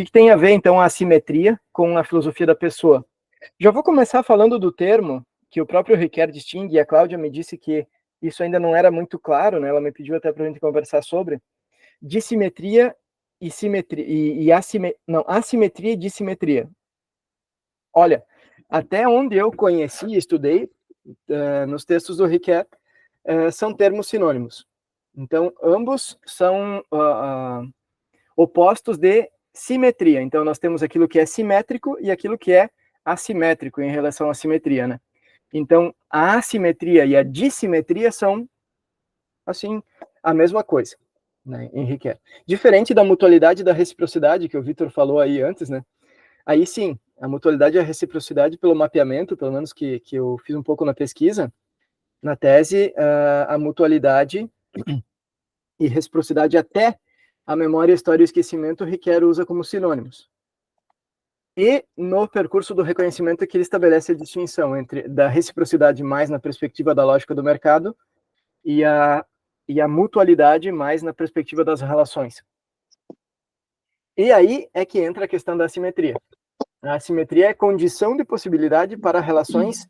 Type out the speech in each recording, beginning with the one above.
que tem a ver, então, a assimetria com a filosofia da pessoa? Já vou começar falando do termo que o próprio Riquet distingue, e a Cláudia me disse que isso ainda não era muito claro, né? Ela me pediu até para a gente conversar sobre dissimetria e simetria, assimetria e dissimetria. Olha, até onde eu conheci e estudei, nos textos do Riquet, são termos sinônimos. Então, ambos são opostos de simetria. Então, nós temos aquilo que é simétrico e aquilo que é assimétrico em relação à simetria, né? Então, a assimetria e a dissimetria são, assim, a mesma coisa, né, em Riquet. Diferente da mutualidade e da reciprocidade, que o Vitor falou aí antes, né? Aí sim, a mutualidade e a reciprocidade, pelo mapeamento, pelo menos que eu fiz um pouco na pesquisa, na tese, a mutualidade e reciprocidade até a memória, história e esquecimento, o Riquet usa como sinônimos. E no percurso do reconhecimento é que ele estabelece a distinção entre da reciprocidade mais na perspectiva da lógica do mercado e a mutualidade mais na perspectiva das relações. E aí é que entra a questão da assimetria. A assimetria é condição de possibilidade para relações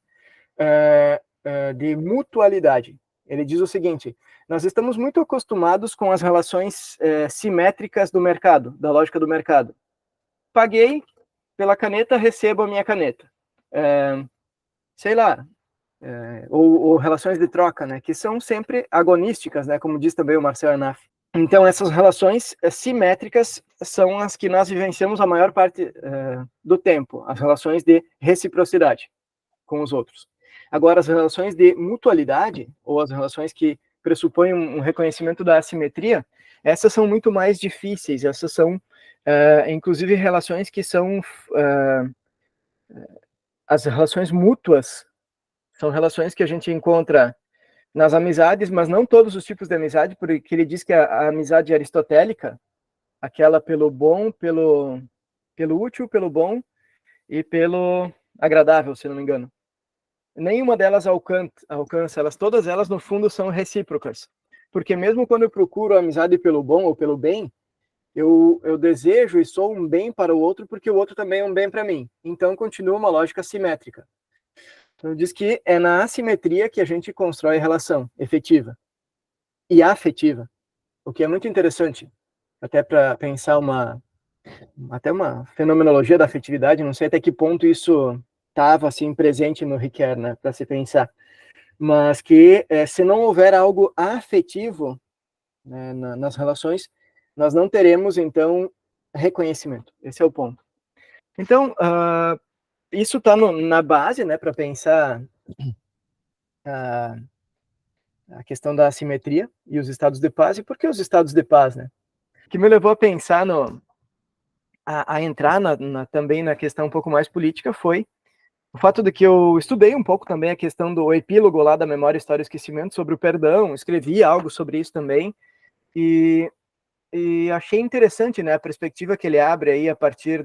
de mutualidade. Ele diz o seguinte: nós estamos muito acostumados com as relações simétricas do mercado, da lógica do mercado. Paguei pela caneta, recebo a minha caneta. Sei lá, ou relações de troca, né, que são sempre agonísticas, né, como diz também o Marcel Arnaf. Então, essas relações simétricas são as que nós vivenciamos a maior parte do tempo, as relações de reciprocidade com os outros. Agora, as relações de mutualidade, ou as relações que pressupõem um reconhecimento da assimetria, essas são muito mais difíceis, essas são, inclusive, relações que são as relações mútuas, são relações que a gente encontra nas amizades, mas não todos os tipos de amizade, porque ele diz que a amizade aristotélica, aquela pelo bom, pelo útil, pelo bom e pelo agradável, se não me engano. Nenhuma delas alcança, todas elas no fundo são recíprocas. Porque mesmo quando eu procuro a amizade pelo bom ou pelo bem, eu desejo e sou um bem para o outro porque o outro também é um bem para mim. Então continua uma lógica simétrica. Então diz que é na assimetria que a gente constrói relação efetiva e afetiva, o que é muito interessante, até para pensar até uma fenomenologia da afetividade, não sei até que ponto isso estava assim presente no Riquet, né, para se pensar, mas que se não houver algo afetivo, né, nas relações, nós não teremos então reconhecimento. Esse é o ponto. Então, isso está na base, né, para pensar a questão da assimetria e os estados de paz. E por que os estados de paz, né? Que me levou a pensar a entrar também na questão um pouco mais política foi o fato de que eu estudei um pouco também a questão do epílogo lá da Memória, História e Esquecimento sobre o perdão, escrevi algo sobre isso também, e achei interessante, né, a perspectiva que ele abre aí a partir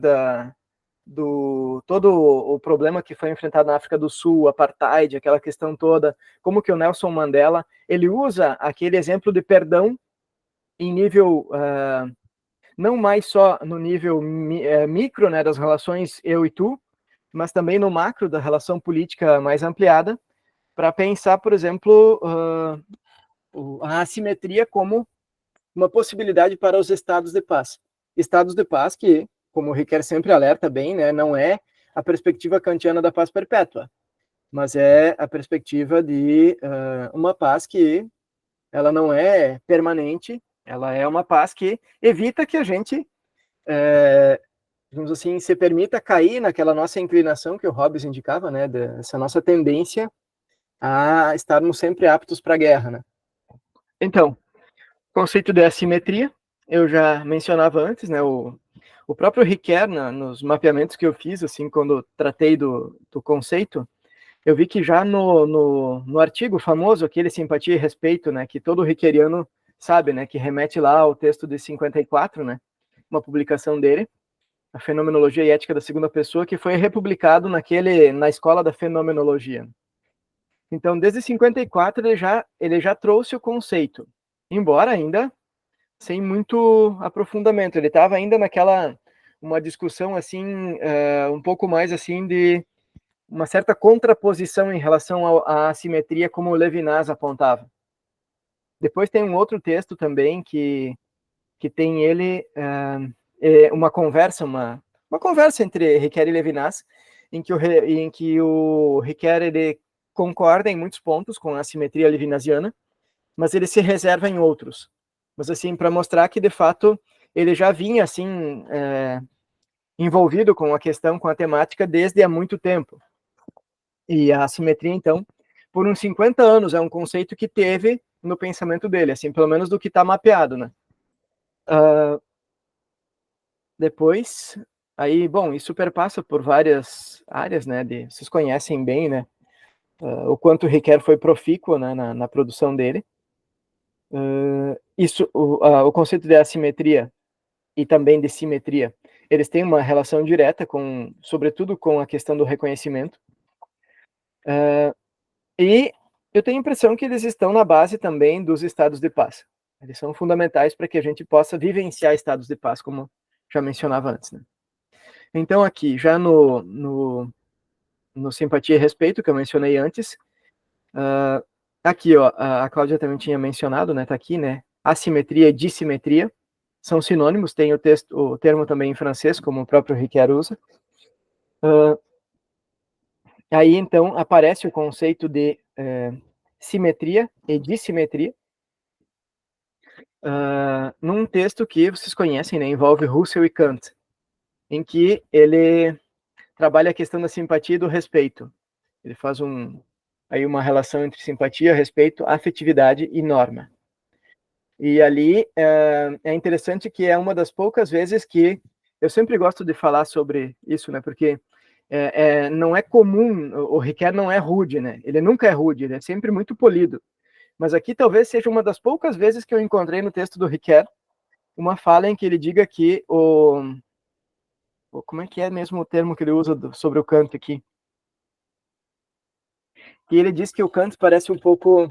todo o problema que foi enfrentado na África do Sul, o apartheid, aquela questão toda, como que o Nelson Mandela, ele usa aquele exemplo de perdão em nível, não mais só no nível micro, né, das relações eu e tu, mas também no macro da relação política mais ampliada, para pensar, por exemplo, a assimetria como uma possibilidade para os estados de paz. Estados de paz que, como o Riquet sempre alerta bem, né, não é a perspectiva kantiana da paz perpétua, mas é a perspectiva de uma paz que ela não é permanente, ela é uma paz que evita que a gente, digamos assim, se permita cair naquela nossa inclinação que o Hobbes indicava, né, dessa nossa tendência a estarmos sempre aptos para a guerra, né? Então, conceito de assimetria, eu já mencionava antes, né, o próprio Riquet, nos mapeamentos que eu fiz, assim, quando tratei do conceito, eu vi que já no artigo famoso, aquele Simpatia e Respeito, né, que todo riqueriano sabe, né, que remete lá ao texto de 54, né, uma publicação dele, A Fenomenologia e Ética da Segunda Pessoa, que foi republicado na Escola da Fenomenologia. Então, desde 54, ele já trouxe o conceito, embora ainda sem muito aprofundamento. Ele estava ainda uma discussão assim, um pouco mais assim de uma certa contraposição em relação à assimetria, como o Levinas apontava. Depois tem um outro texto também que tem ele uma conversa entre Riquet e Levinas, em que o Riquet ele concorda em muitos pontos com a assimetria levinasiana, mas ele se reserva em outros. Mas assim, para mostrar que de fato ele já vinha assim envolvido com a questão, com a temática desde há muito tempo. E a assimetria, então, por uns 50 anos, é um conceito que teve no pensamento dele, assim, pelo menos do que está mapeado, né? Depois, aí, bom, isso perpassa por várias áreas, né? Vocês conhecem bem, né? O quanto o Riquet foi profícuo, né, na produção dele. O conceito de assimetria e também de simetria, eles têm uma relação direta com, sobretudo, com a questão do reconhecimento. E eu tenho a impressão que eles estão na base também dos estados de paz. Eles são fundamentais para que a gente possa vivenciar estados de paz, como já mencionava antes, né? Então, aqui, já no Simpatia e Respeito, que eu mencionei antes, aqui, ó, a Cláudia também tinha mencionado, né, tá aqui, né, assimetria e dissimetria são sinônimos, tem o termo também em francês, como o próprio Riquet usa. Aí, então, aparece o conceito de simetria e dissimetria, num texto que vocês conhecem, né, envolve Russell e Kant, em que ele trabalha a questão da simpatia e do respeito. Ele faz aí uma relação entre simpatia, respeito, afetividade e norma. E ali é interessante que é uma das poucas vezes que eu sempre gosto de falar sobre isso, né? Porque não é comum, o Riquet não é rude, né? Ele nunca é rude, ele é sempre muito polido. Mas aqui talvez seja uma das poucas vezes que eu encontrei no texto do Riquet uma fala em que ele diga que como é que é mesmo o termo que ele usa sobre o Kant aqui? Que ele diz que o Kant parece um pouco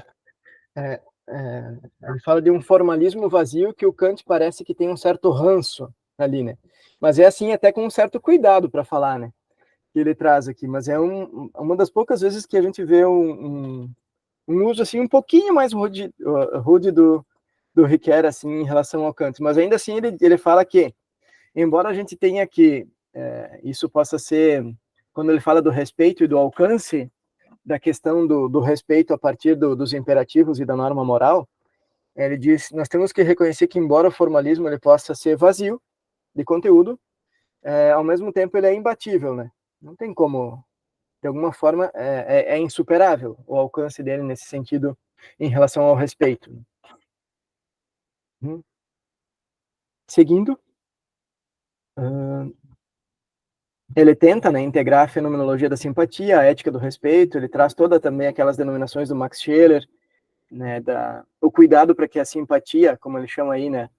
ele fala de um formalismo vazio que o Kant parece que tem um certo ranço ali, né? Mas é assim até com um certo cuidado para falar, né? Que ele traz aqui, mas é uma das poucas vezes que a gente vê um uso assim um pouquinho mais rude do Riquet assim em relação ao Kant, mas ainda assim ele fala que, embora a gente tenha que isso possa ser, quando ele fala do respeito e do alcance da questão do respeito a partir dos imperativos e da norma moral, ele diz, nós temos que reconhecer que, embora o formalismo ele possa ser vazio de conteúdo, ao mesmo tempo ele é imbatível, né? Não tem como, de alguma forma, é insuperável o alcance dele nesse sentido em relação ao respeito. Seguindo, ele tenta, né, integrar a fenomenologia da simpatia, a ética do respeito, ele traz toda também aquelas denominações do Max Scheler, né, o cuidado para que a simpatia, como ele chama aí, né,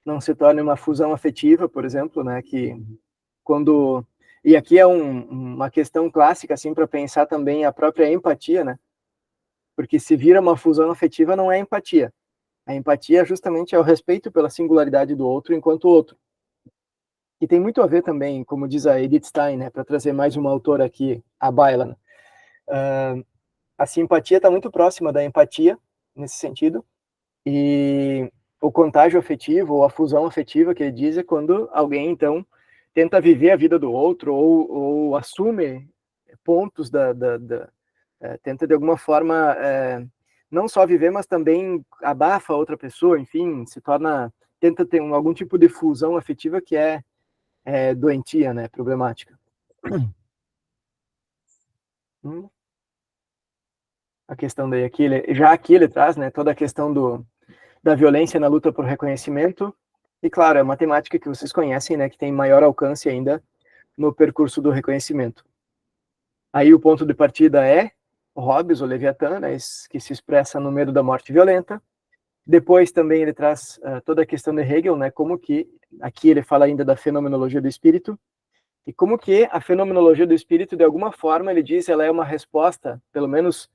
não se torne uma fusão afetiva, por exemplo, né, que quando e aqui é uma questão clássica assim para pensar também a própria empatia, né? Porque se vira uma fusão afetiva não é empatia. A empatia justamente é o respeito pela singularidade do outro enquanto outro. E tem muito a ver também, como diz a Edith Stein, né, para trazer mais uma autora aqui, a Baila, né? A simpatia está muito próxima da empatia nesse sentido. E o contágio afetivo, ou a fusão afetiva, que ele diz, é quando alguém, então, tenta viver a vida do outro, ou assume pontos tenta, de alguma forma, não só viver, mas também abafa a outra pessoa, enfim, tenta ter algum tipo de fusão afetiva que é doentia, né, problemática. A questão daí aqui, aqui ele traz, né, toda a questão da violência na luta por reconhecimento. E, claro, é uma temática que vocês conhecem, né, que tem maior alcance ainda no percurso do reconhecimento. Aí o ponto de partida é Hobbes, o Leviatã, né, que se expressa no medo da morte violenta. Depois também ele traz toda a questão de Hegel, né, como que, aqui ele fala ainda da fenomenologia do espírito, e como que a fenomenologia do espírito, de alguma forma, ele diz, ela é uma resposta, pelo menos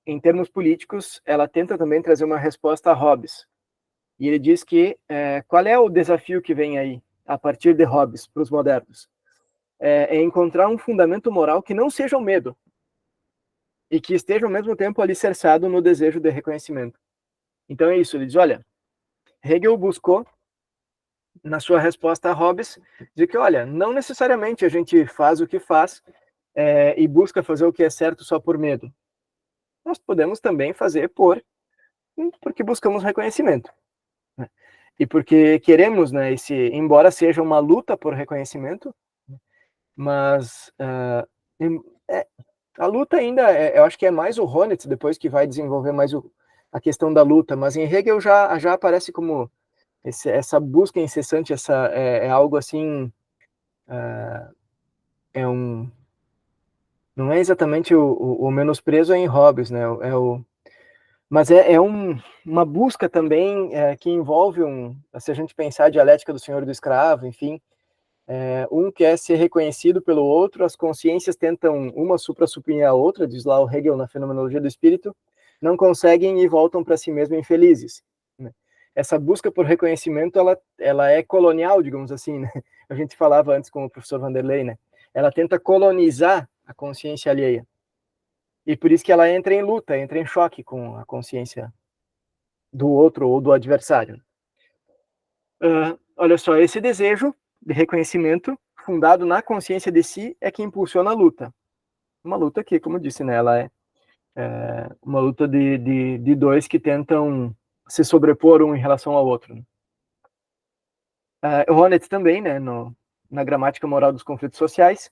em termos políticos, ela tenta também trazer uma resposta a Hobbes. E ele diz que qual é o desafio que vem aí? a partir de Hobbes, para os modernos, é encontrar um fundamento moral que não seja o medo, e que esteja ao mesmo tempo alicerçado no desejo de reconhecimento. Então é isso, ele diz, olha, Hegel buscou, na sua resposta a Hobbes, de que, olha, não necessariamente a gente faz o que faz e busca fazer o que é certo só por medo. Nós podemos também fazer porque buscamos reconhecimento, né? E porque queremos, né, embora seja uma luta por reconhecimento, mas a luta ainda, eu acho que é mais o Honeth depois que vai desenvolver mais a questão da luta, mas em Hegel já aparece como essa busca incessante, é algo assim, não é exatamente o menosprezo em Hobbes, né? Mas uma busca também que envolve se a gente pensar a dialética do senhor e do escravo, enfim, um quer ser reconhecido pelo outro, as consciências tentam uma supra-suprimir a outra, diz lá o Hegel na Fenomenologia do Espírito, não conseguem e voltam para si mesmo infelizes, né? Essa busca por reconhecimento, ela é colonial, digamos assim, né? A gente falava antes com o professor Vanderlei, né? Ela tenta colonizar a consciência alheia. E por isso que ela entra em luta, entra em choque com a consciência do outro ou do adversário. Olha só, esse desejo de reconhecimento fundado na consciência de si é que impulsiona a luta. Uma luta que, como eu disse, né, ela é uma luta de dois que tentam se sobrepor um em relação ao outro, né? Honeth também, né, na Gramática Moral dos Conflitos Sociais,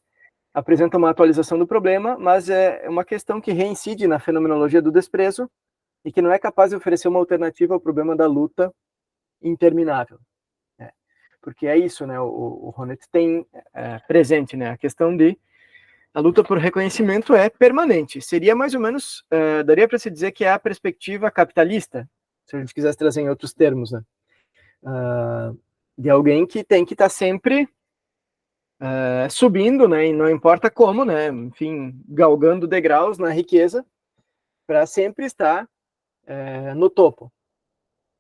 apresenta uma atualização do problema, mas é uma questão que reincide na fenomenologia do desprezo e que não é capaz de oferecer uma alternativa ao problema da luta interminável. Porque é isso, né, o Honeth tem presente, né, a questão de a luta por reconhecimento é permanente. Seria mais ou menos, daria para se dizer que é a perspectiva capitalista, se a gente quisesse trazer em outros termos, né, de alguém que tem que estar sempre subindo, né, e não importa como, né, enfim, galgando degraus na riqueza, para sempre estar no topo.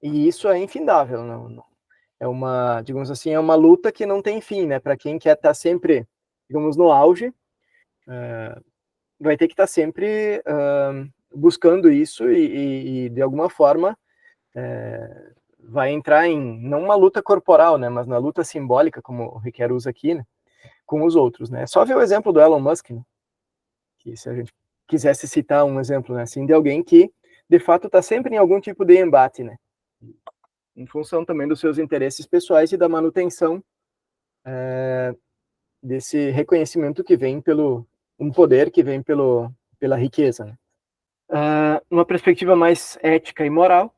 E isso é infindável, não, é uma, digamos assim, é uma luta que não tem fim, né, para quem quer estar sempre, digamos, no auge, vai ter que estar sempre buscando isso e de alguma forma vai entrar em, não uma luta corporal, né, mas na luta simbólica, como o Riquet usa aqui, né, com os outros, né. É só ver o exemplo do Elon Musk, né, que se a gente quisesse citar um exemplo, né, assim, de alguém que, de fato, está sempre em algum tipo de embate, né, em função também dos seus interesses pessoais e da manutenção desse reconhecimento que vem um poder que vem pela riqueza, né. Uma perspectiva mais ética e moral,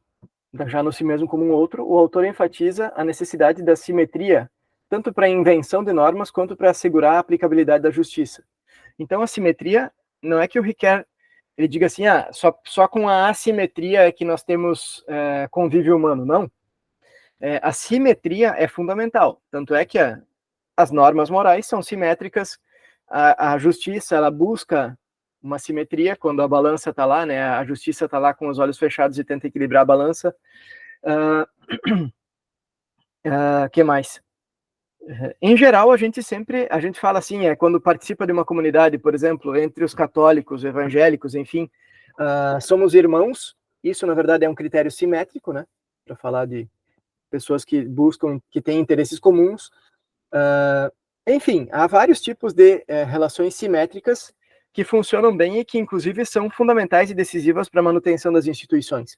já no si mesmo como um outro, o autor enfatiza a necessidade da simetria, tanto para a invenção de normas quanto para assegurar a aplicabilidade da justiça. Então, a simetria não é que o Riquet ele diga assim, só com a assimetria é que nós temos convívio humano. Não. A simetria é fundamental. Tanto é que as normas morais são simétricas, a justiça ela busca uma simetria quando a balança está lá, né? A justiça está lá com os olhos fechados e tenta equilibrar a balança. Que mais? Em geral, a gente fala assim, quando participa de uma comunidade, por exemplo, entre os católicos, evangélicos, enfim, somos irmãos. Isso, na verdade, é um critério simétrico, né? Para falar de pessoas que buscam, que têm interesses comuns. Enfim, há vários tipos de relações simétricas que funcionam bem e que, inclusive, são fundamentais e decisivas para a manutenção das instituições.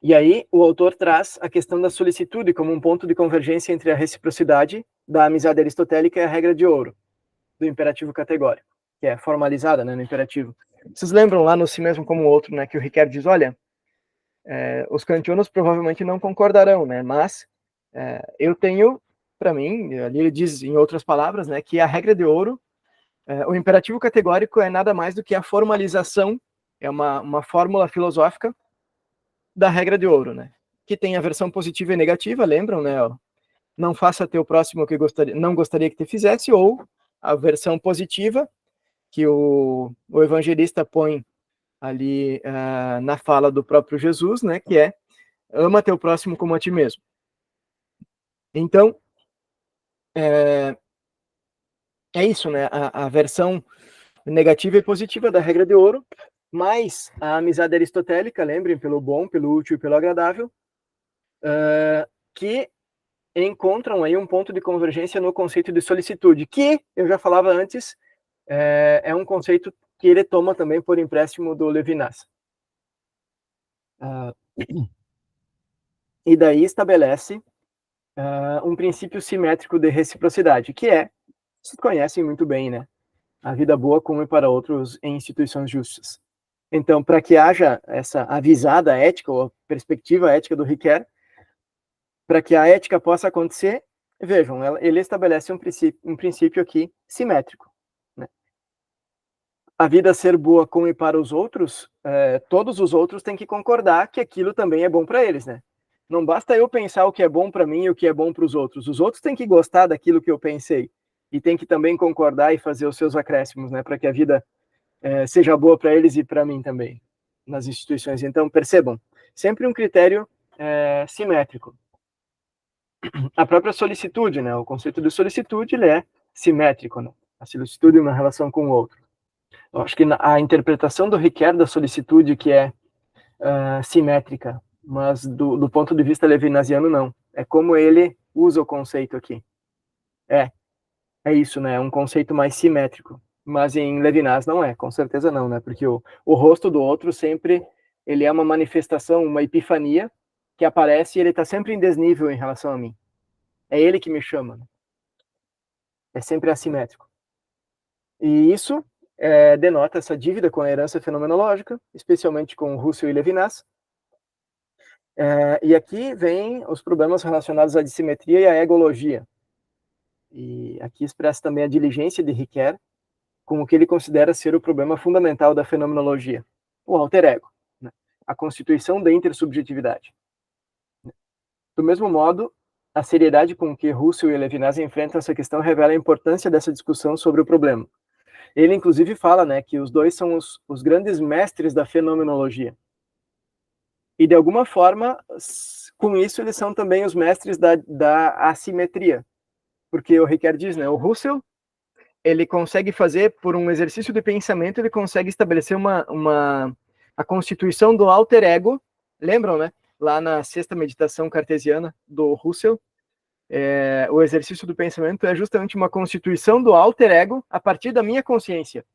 E aí, o autor traz a questão da solicitude como um ponto de convergência entre a reciprocidade da amizade aristotélica e a regra de ouro, do imperativo categórico, que é formalizada, né, no imperativo. Vocês lembram lá no Si Mesmo como Outro, né, que o Riquet diz, olha, os kantianos provavelmente não concordarão, né, mas eu tenho, para mim, ali ele diz em outras palavras, né, que a regra de ouro, o imperativo categórico é nada mais do que a formalização, é uma fórmula filosófica da regra de ouro, né, que tem a versão positiva e negativa, lembram, né, ó, não faça teu próximo o que não gostaria que te fizesse, ou a versão positiva, que o evangelista põe ali na fala do próprio Jesus, né, que é ama teu próximo como a ti mesmo. Então, é isso, né? A versão negativa e positiva da regra de ouro, mais a amizade aristotélica, lembrem, pelo bom, pelo útil e pelo agradável, que encontram aí um ponto de convergência no conceito de solicitude, que, eu já falava antes, é um conceito que ele toma também por empréstimo do Levinas. E daí estabelece um princípio simétrico de reciprocidade, que se conhecem muito bem, né? A vida boa como e para outros em instituições justas. Então, para que haja essa avisada ética, ou perspectiva ética do Ricoeur, para que a ética possa acontecer, vejam, ele estabelece um princípio aqui simétrico. Né? A vida ser boa com e para os outros, todos os outros têm que concordar que aquilo também é bom para eles, né? Não basta eu pensar o que é bom para mim e o que é bom para os outros têm que gostar daquilo que eu pensei e tem que também concordar e fazer os seus acréscimos, né, para que a vida seja boa para eles e para mim também, nas instituições. Então, percebam, sempre um critério simétrico. A própria solicitude, né, o conceito de solicitude, ele é simétrico, né? A solicitude é uma relação com o outro. Eu acho que a interpretação do Ricoeur da solicitude que é simétrica, mas do ponto de vista levinasiano, não. É como ele usa o conceito aqui. É isso, né? É um conceito mais simétrico. Mas em Levinas não é, com certeza não, né? Porque o rosto do outro sempre ele é uma manifestação, uma epifania que aparece e ele está sempre em desnível em relação a mim. É ele que me chama. Né? É sempre assimétrico. E isso denota essa dívida com a herança fenomenológica, especialmente com Russell e Levinas. E aqui vem os problemas relacionados à dissimetria e à egologia. E aqui expressa também a diligência de Ricoeur com o que ele considera ser o problema fundamental da fenomenologia, o alter ego, né? A constituição da intersubjetividade. Do mesmo modo, a seriedade com que Russell e Levinas enfrentam essa questão revela a importância dessa discussão sobre o problema. Ele, inclusive, fala, né, que os dois são os grandes mestres da fenomenologia. E, de alguma forma, com isso, eles são também os mestres da assimetria. Porque o Ricoeur diz, né, o Russell ele consegue fazer, por um exercício de pensamento, ele consegue estabelecer a constituição do alter ego. Lembram, né? Lá na sexta meditação cartesiana do Russell, o exercício do pensamento é justamente uma constituição do alter ego a partir da minha consciência.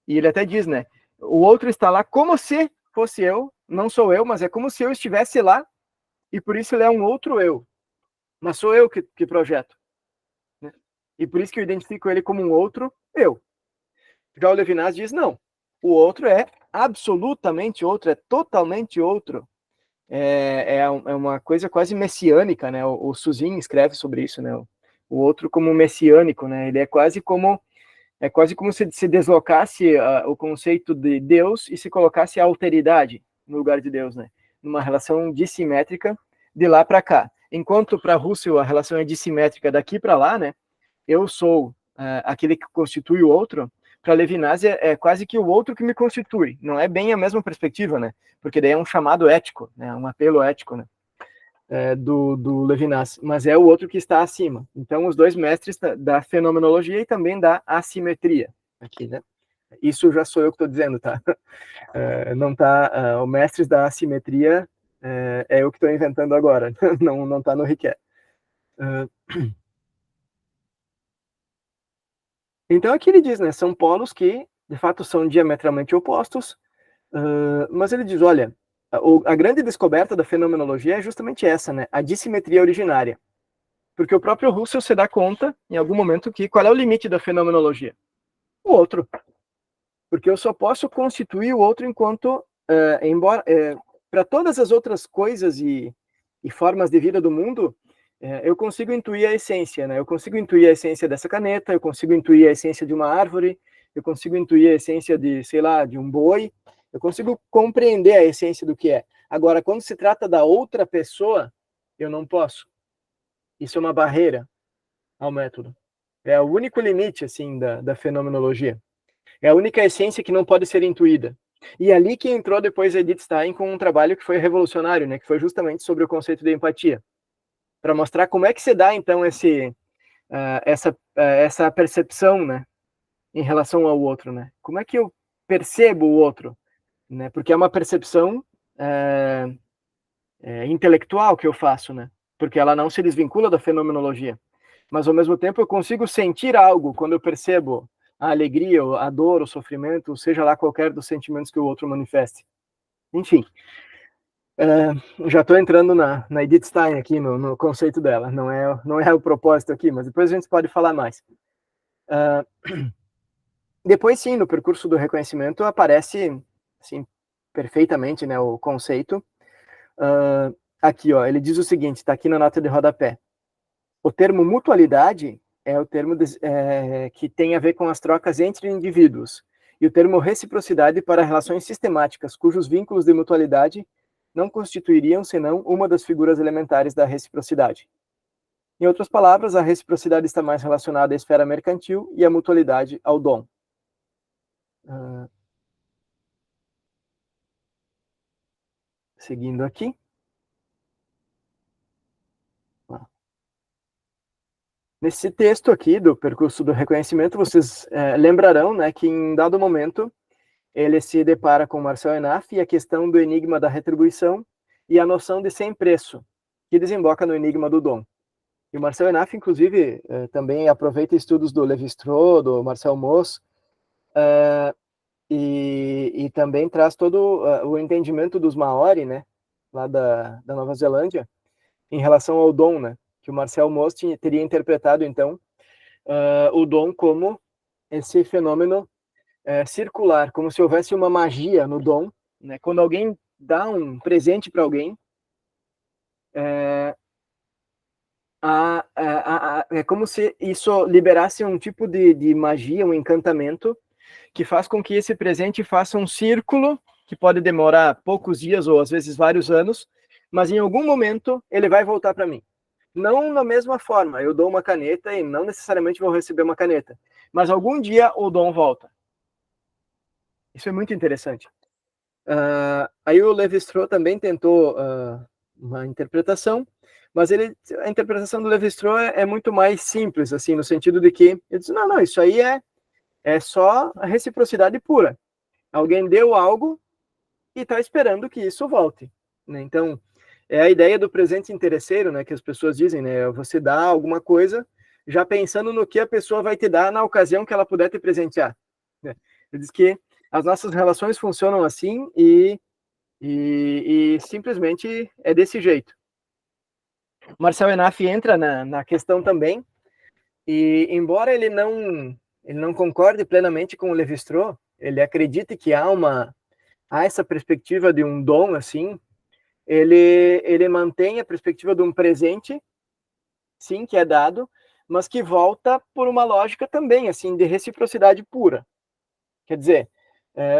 E ele até diz, né? O outro está lá como se fosse eu, não sou eu, mas é como se eu estivesse lá, e por isso ele é um outro eu. Mas sou eu que projeto. Né? E por isso que eu identifico ele como um outro eu. Já o Levinas diz, não, o outro é absolutamente outro, é totalmente outro. É uma coisa quase messiânica, né? O Suzin escreve sobre isso, né? O outro como messiânico, né? Ele é quase como se deslocasse o conceito de Deus e se colocasse a alteridade no lugar de Deus, né? Numa relação dissimétrica de lá para cá. Enquanto para Russell a relação é dissimétrica daqui para lá, né? Eu sou aquele que constitui o outro. Para Levinas é quase que o outro que me constitui. Não é bem a mesma perspectiva, né? Porque daí é um chamado ético, né? Um apelo ético, né? Do Levinas, mas é o outro que está acima. Então, os dois mestres da fenomenologia e também da assimetria. Aqui, né? Isso já sou eu que estou dizendo, tá? Não tá. O mestres da assimetria é eu que estou inventando agora. Não está no Ricoeur. Então, aqui ele diz, né? São polos que, de fato, são diametralmente opostos, mas ele diz, olha, a grande descoberta da fenomenologia é justamente essa, né? A dissimetria originária. Porque o próprio Russell se dá conta, em algum momento, que qual é o limite da fenomenologia? O outro. Porque eu só posso constituir o outro enquanto, embora, para todas as outras coisas e formas de vida do mundo, eu consigo intuir a essência, né? Eu consigo intuir a essência dessa caneta, eu consigo intuir a essência de uma árvore, eu consigo intuir a essência de, sei lá, de um boi, eu consigo compreender a essência do que é. Agora, quando se trata da outra pessoa, eu não posso. Isso é uma barreira ao método. É o único limite, assim, da fenomenologia. É a única essência que não pode ser intuída. E ali que entrou depois Edith Stein com um trabalho que foi revolucionário, né? Que foi justamente sobre o conceito de empatia. para mostrar como é que se dá, então, essa percepção, né, em relação ao outro, né? Como é que eu percebo o outro, né? Porque é uma percepção intelectual que eu faço, né? Porque ela não se desvincula da fenomenologia. Mas, ao mesmo tempo, eu consigo sentir algo quando eu percebo a alegria, a dor, o sofrimento, seja lá qualquer dos sentimentos que o outro manifeste. Enfim, já estou entrando na Edith Stein aqui, no conceito dela. Não é o propósito aqui, mas depois a gente pode falar mais. Depois, sim, no percurso do reconhecimento aparece, assim, perfeitamente, né, o conceito. Aqui, ó, ele diz o seguinte, está aqui na nota de rodapé. O termo mutualidade é o termo que tem a ver com as trocas entre indivíduos, e o termo reciprocidade para relações sistemáticas, cujos vínculos de mutualidade não constituiriam senão uma das figuras elementares da reciprocidade. Em outras palavras, a reciprocidade está mais relacionada à esfera mercantil e a mutualidade ao dom. Seguindo aqui. Nesse texto aqui do percurso do reconhecimento, vocês lembrarão, né, que em dado momento ele se depara com Marcel Enaf e a questão do enigma da retribuição e a noção de sem preço, que desemboca no enigma do dom. E o Marcel Enaf, inclusive, também aproveita estudos do Lévi-Strauss, do Marcel Mauss, e também traz todo o entendimento dos Maori, né, lá da Nova Zelândia, em relação ao dom, né, que o Marcel Mauss teria interpretado, então, o dom como esse fenômeno circular, como se houvesse uma magia no dom, né? Quando alguém dá um presente para alguém, é como se isso liberasse um tipo de magia, um encantamento, que faz com que esse presente faça um círculo, que pode demorar poucos dias ou às vezes vários anos, mas em algum momento ele vai voltar para mim. Não na mesma forma, eu dou uma caneta e não necessariamente vou receber uma caneta, mas algum dia o dom volta. Isso é muito interessante. Aí o Lévi-Strauss também tentou uma interpretação, mas a interpretação do Lévi-Strauss é muito mais simples, assim, no sentido de que ele diz, não, isso aí é só a reciprocidade pura. Alguém deu algo e está esperando que isso volte, né? Então, é a ideia do presente interesseiro, né, que as pessoas dizem, né, você dá alguma coisa já pensando no que a pessoa vai te dar na ocasião que ela puder te presentear, né? Ele diz que as nossas relações funcionam assim e simplesmente é desse jeito. Marcel Enaf entra na questão também, e embora ele não concorde plenamente com o Lévi-Strauss, ele acredita que há essa perspectiva de um dom, assim, ele mantém a perspectiva de um presente, sim, que é dado, mas que volta por uma lógica também, assim, de reciprocidade pura. Quer dizer,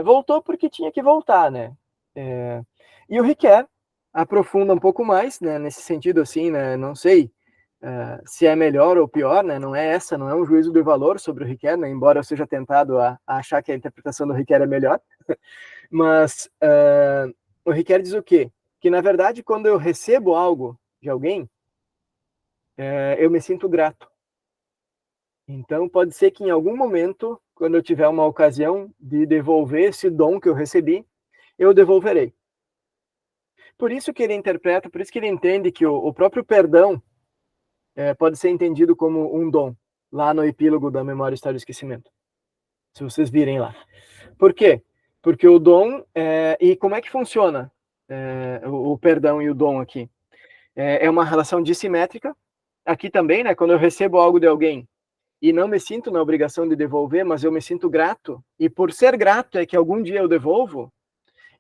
voltou porque tinha que voltar, né? E o Riquet aprofunda um pouco mais, né, nesse sentido, assim, né, não sei se é melhor ou pior, né, não é um juízo de valor sobre o Riquet, né, embora eu seja tentado a achar que a interpretação do Riquet é melhor, mas o Riquet diz o quê? Que, na verdade, quando eu recebo algo de alguém, eu me sinto grato. Então, pode ser que em algum momento, quando eu tiver uma ocasião de devolver esse dom que eu recebi, eu devolverei. Por isso que ele interpreta, por isso que ele entende que o próprio perdão pode ser entendido como um dom, lá no epílogo da Memória, História e Esquecimento. Se vocês virem lá. Por quê? Porque o dom, e como é que funciona o perdão e o dom aqui? É uma relação dissimétrica. Aqui também, né, quando eu recebo algo de alguém e não me sinto na obrigação de devolver, mas eu me sinto grato, e por ser grato é que algum dia eu devolvo,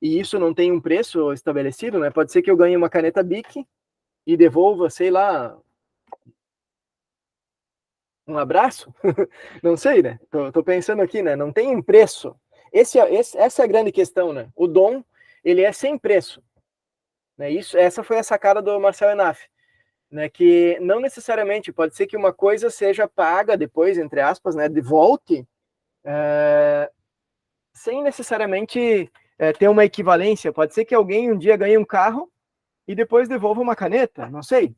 e isso não tem um preço estabelecido, né? Pode ser que eu ganhe uma caneta Bic e devolva, sei lá, um abraço? Não sei, né? Tô pensando aqui, né? Não tem preço. Essa é a grande questão, né? O dom, ele é sem preço. Né? Essa foi a sacada do Marcel Enaf. Né? Que não necessariamente, pode ser que uma coisa seja paga depois, entre aspas, né? De volte, sem necessariamente ter uma equivalência. Pode ser que alguém um dia ganhe um carro e depois devolva uma caneta, não sei.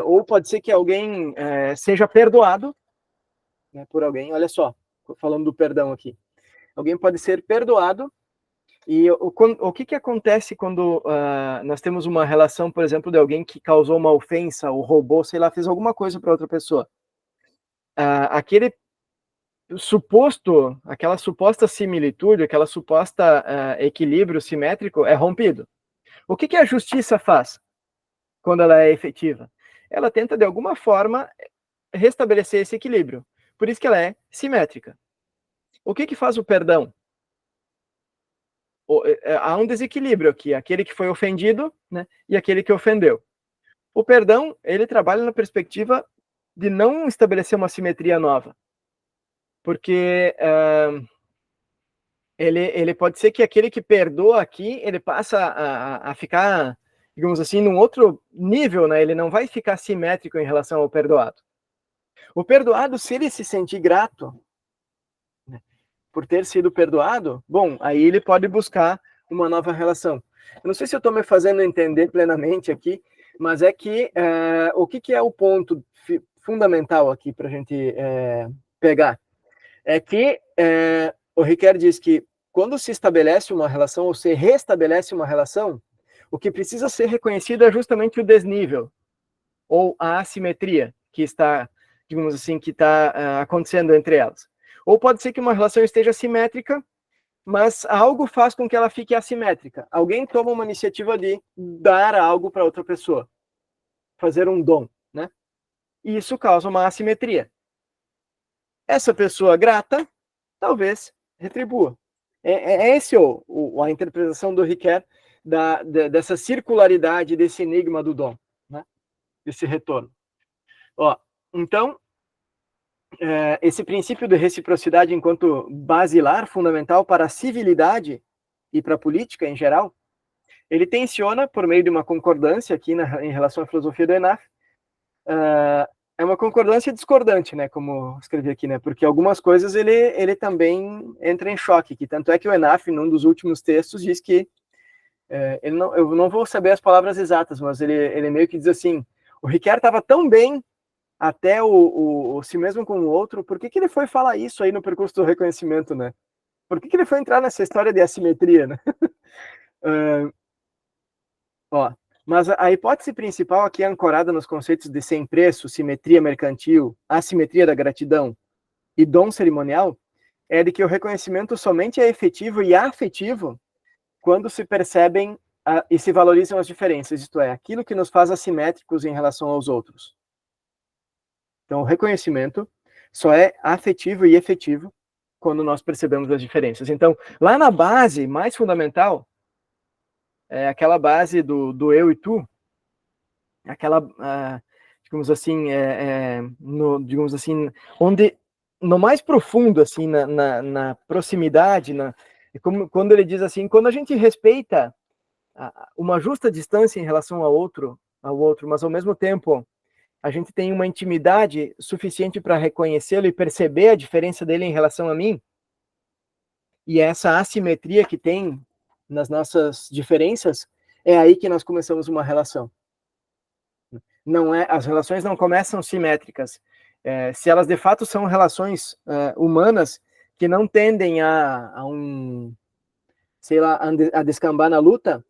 Ou pode ser que alguém seja perdoado, né, por alguém. Olha só, falando do perdão aqui. Alguém pode ser perdoado. E o que acontece quando nós temos uma relação, por exemplo, de alguém que causou uma ofensa, ou roubou, sei lá, fez alguma coisa para outra pessoa? Aquele aquela suposta similitude, aquela suposta equilíbrio simétrico é rompido. O que a justiça faz quando ela é efetiva? Ela tenta, de alguma forma, restabelecer esse equilíbrio. Por isso que ela é simétrica. O que faz o perdão? Há um desequilíbrio aqui, aquele que foi ofendido, né, e aquele que ofendeu. O perdão, ele trabalha na perspectiva de não estabelecer uma simetria nova, porque ele pode ser que aquele que perdoa aqui, ele passa a ficar, digamos assim, num outro nível, né? Ele não vai ficar simétrico em relação ao perdoado. O perdoado, se ele se sentir grato, né, por ter sido perdoado, bom, aí ele pode buscar uma nova relação. Eu não sei se eu estou me fazendo entender plenamente aqui, mas é que o que é o ponto fundamental aqui para a gente pegar? É que o Riquet diz que quando se estabelece uma relação ou se restabelece uma relação, o que precisa ser reconhecido é justamente o desnível ou a assimetria que está, digamos assim, que está acontecendo entre elas. Ou pode ser que uma relação esteja simétrica, mas algo faz com que ela fique assimétrica. Alguém toma uma iniciativa de dar algo para outra pessoa, fazer um dom, né? E isso causa uma assimetria. Essa pessoa grata, talvez retribua. É esse a interpretação do Riquet dessa circularidade, desse enigma do dom, né? Desse retorno. Então, esse princípio de reciprocidade enquanto basilar, fundamental para a civilidade e para a política em geral, ele tensiona, por meio de uma concordância aqui em relação à filosofia do Enaf, é uma concordância discordante, né, como escrevi aqui, né, porque algumas coisas ele também entra em choque, que tanto é que o Enaf, num dos últimos textos, diz que, eu não vou saber as palavras exatas, mas ele meio que diz assim, o Riquet estava tão bem até o si mesmo com o outro, por que ele foi falar isso aí no percurso do reconhecimento, né? Por que ele foi entrar nessa história de assimetria, né? Mas a hipótese principal aqui é ancorada nos conceitos de sem preço, simetria mercantil, assimetria da gratidão e dom cerimonial, é de que o reconhecimento somente é efetivo e afetivo quando se percebem e se valorizam as diferenças, isto é, aquilo que nos faz assimétricos em relação aos outros. Então, o reconhecimento só é afetivo e efetivo quando nós percebemos as diferenças. Então, lá na base mais fundamental, aquela base do eu e tu, aquela, digamos assim, digamos assim, onde no mais profundo, assim, na proximidade, quando ele diz assim, quando a gente respeita uma justa distância em relação ao outro, mas ao mesmo tempo a gente tem uma intimidade suficiente para reconhecê-lo e perceber a diferença dele em relação a mim, e essa assimetria que tem nas nossas diferenças, é aí que nós começamos uma relação. As relações não começam simétricas. Se elas de fato são relações humanas que não tendem a sei lá, a descambar na luta,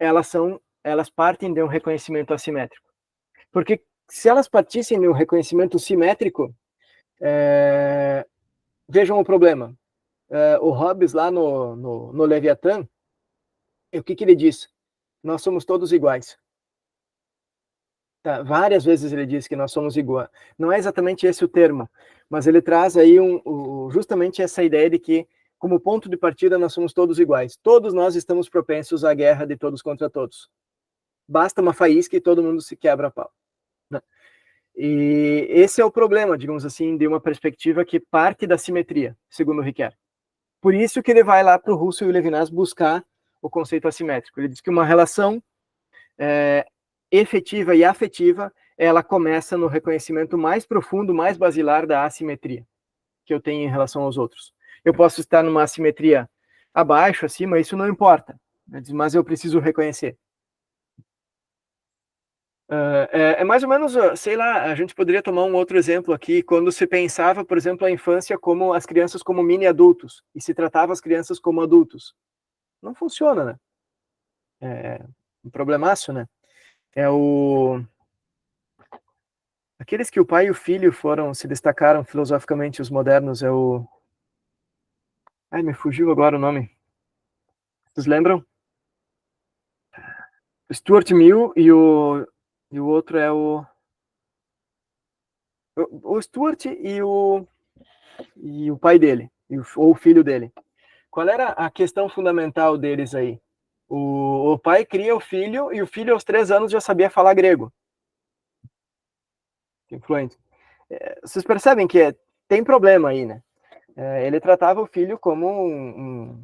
elas partem de um reconhecimento assimétrico. Porque se elas partissem de um reconhecimento simétrico, vejam o problema. O Hobbes, lá no Leviatã, o que ele diz? Nós somos todos iguais. Tá, várias vezes ele diz que nós somos iguais. Não é exatamente esse o termo, mas ele traz aí justamente essa ideia de que, como ponto de partida, nós somos todos iguais. Todos nós estamos propensos à guerra de todos contra todos. Basta uma faísca e todo mundo se quebra a pau. Né? E esse é o problema, digamos assim, de uma perspectiva que parte da simetria, segundo o Riquet. Por isso que ele vai lá para o Russell e o Levinas buscar o conceito assimétrico. Ele diz que uma relação efetiva e afetiva, ela começa no reconhecimento mais profundo, mais basilar da assimetria que eu tenho em relação aos outros. Eu posso estar numa assimetria abaixo, acima, isso não importa, mas eu preciso reconhecer. É mais ou menos, sei lá, a gente poderia tomar um outro exemplo aqui, quando se pensava, por exemplo, a infância como as crianças como mini adultos, e se tratava as crianças como adultos. Não funciona, né? É um problemaço, né? É o Aqueles que o pai e o filho se destacaram filosoficamente, os modernos, é o... Ai, me fugiu agora o nome. Vocês lembram? Stuart Mill e o outro é o Stuart e o pai dele, ou o filho dele. Qual era a questão fundamental deles aí? O pai cria o filho e o filho aos 3 anos já sabia falar grego. Influente. Vocês percebem que tem problema aí, né? Ele tratava o filho como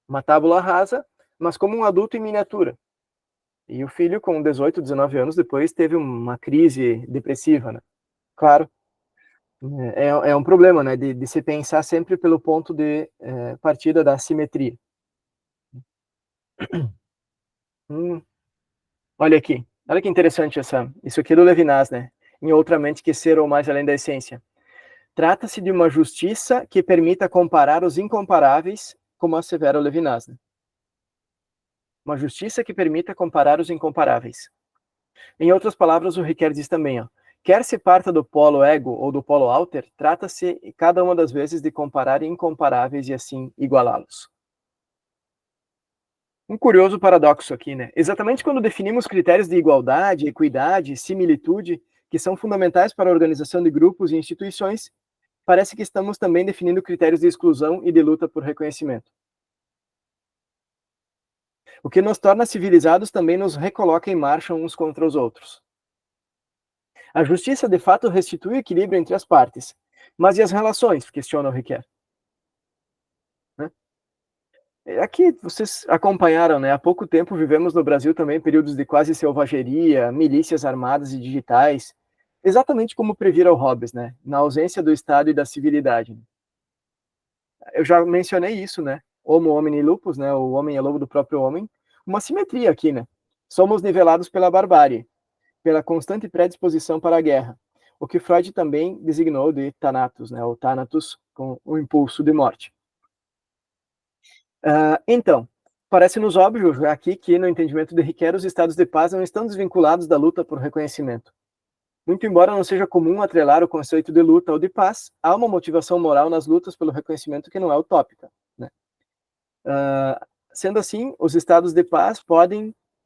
uma tábula rasa, mas como um adulto em miniatura. E o filho, com 18, 19 anos, depois teve uma crise depressiva, né? Claro, é um problema, né? De se pensar sempre pelo ponto de partida da simetria. Hum, olha aqui, olha que interessante isso aqui é do Levinas, né? Em outra mente que ser ou mais além da essência. Trata-se de uma justiça que permita comparar os incomparáveis, como assevera o Levinas, né? Uma justiça que permita comparar os incomparáveis. Em outras palavras, o Riquet diz também, ó, quer se parta do polo ego ou do polo alter, trata-se cada uma das vezes de comparar incomparáveis e assim igualá-los. Um curioso paradoxo aqui, né? Exatamente quando definimos critérios de igualdade, equidade, similitude, que são fundamentais para a organização de grupos e instituições, parece que estamos também definindo critérios de exclusão e de luta por reconhecimento. O que nos torna civilizados também nos recoloca em marcha uns contra os outros. A justiça, de fato, restitui o equilíbrio entre as partes. Mas e as relações? Questiona o Riquet. Né? Aqui vocês acompanharam, né? Há pouco tempo vivemos no Brasil também períodos de quase selvageria, milícias armadas e digitais, exatamente como previra o Hobbes, né? Na ausência do Estado e da civilidade. Eu já mencionei isso, né? Homo homini lupus, né? O homem é lobo do próprio homem. Uma simetria aqui, né? Somos nivelados pela barbárie, pela constante predisposição para a guerra, o que Freud também designou de thanatos, né? O thanatos com o impulso de morte. Então, parece-nos óbvio aqui que, no entendimento de Riquet, os estados de paz não estão desvinculados da luta por reconhecimento. Muito embora não seja comum atrelar o conceito de luta ou de paz, há uma motivação moral nas lutas pelo reconhecimento que não é utópica. Né? Sendo assim, os estados de paz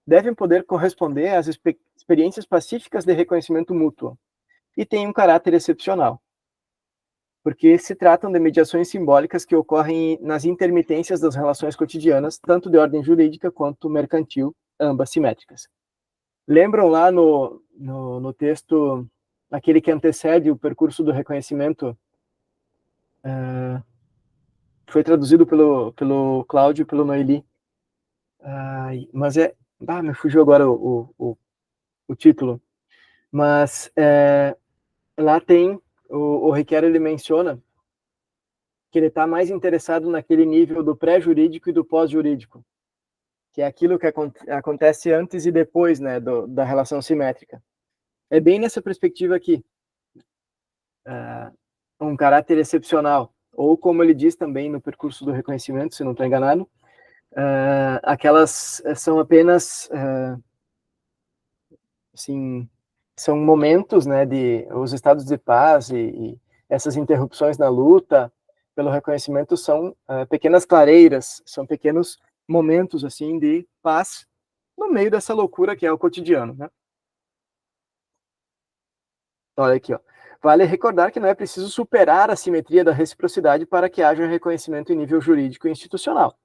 devem poder corresponder às experiências pacíficas de reconhecimento mútuo e têm um caráter excepcional, porque se tratam de mediações simbólicas que ocorrem nas intermitências das relações cotidianas, tanto de ordem jurídica quanto mercantil, ambas simétricas. Lembram lá no texto, aquele que antecede o percurso do reconhecimento, foi traduzido pelo Cláudio e pelo Noeli, mas me fugiu agora o título, mas lá tem, o Riquet, ele menciona que ele está mais interessado naquele nível do pré-jurídico e do pós-jurídico, que é aquilo que acontece antes e depois, né, da relação simétrica. É bem nessa perspectiva aqui, um caráter excepcional, ou como ele diz também no percurso do reconhecimento, se não estou enganado, aquelas são apenas, assim, são momentos, né, os estados de paz e essas interrupções na luta pelo reconhecimento são pequenas clareiras, são pequenos momentos, assim, de paz no meio dessa loucura que é o cotidiano, né? Olha aqui, ó. Vale recordar que não é preciso superar a simetria da reciprocidade para que haja reconhecimento em nível jurídico e institucional.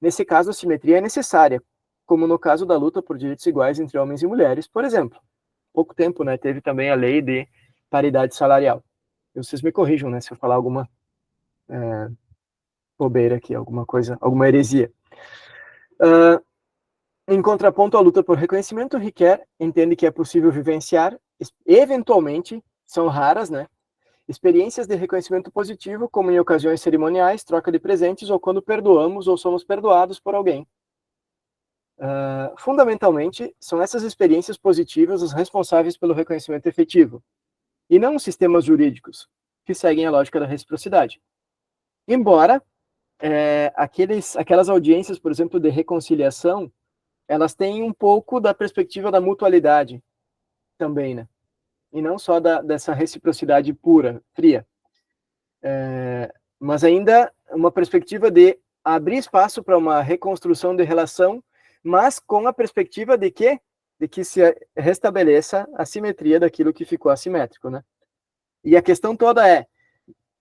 Nesse caso, a simetria é necessária, como no caso da luta por direitos iguais entre homens e mulheres, por exemplo. Pouco tempo, né, teve também a lei de paridade salarial. E vocês me corrijam, né, se eu falar alguma bobeira aqui, alguma coisa, alguma heresia. Em contraponto à luta por reconhecimento, Riquet entende que é possível vivenciar, eventualmente, são raras, né, experiências de reconhecimento positivo, como em ocasiões cerimoniais, troca de presentes, ou quando perdoamos ou somos perdoados por alguém. fundamentalmente, são essas experiências positivas as responsáveis pelo reconhecimento efetivo, e não os sistemas jurídicos, que seguem a lógica da reciprocidade. Embora aquelas audiências, por exemplo, de reconciliação, elas têm um pouco da perspectiva da mutualidade também, né? E não só dessa reciprocidade pura, fria. Mas ainda uma perspectiva de abrir espaço para uma reconstrução de relação, mas com a perspectiva de que se restabeleça a simetria daquilo que ficou assimétrico, né? E a questão toda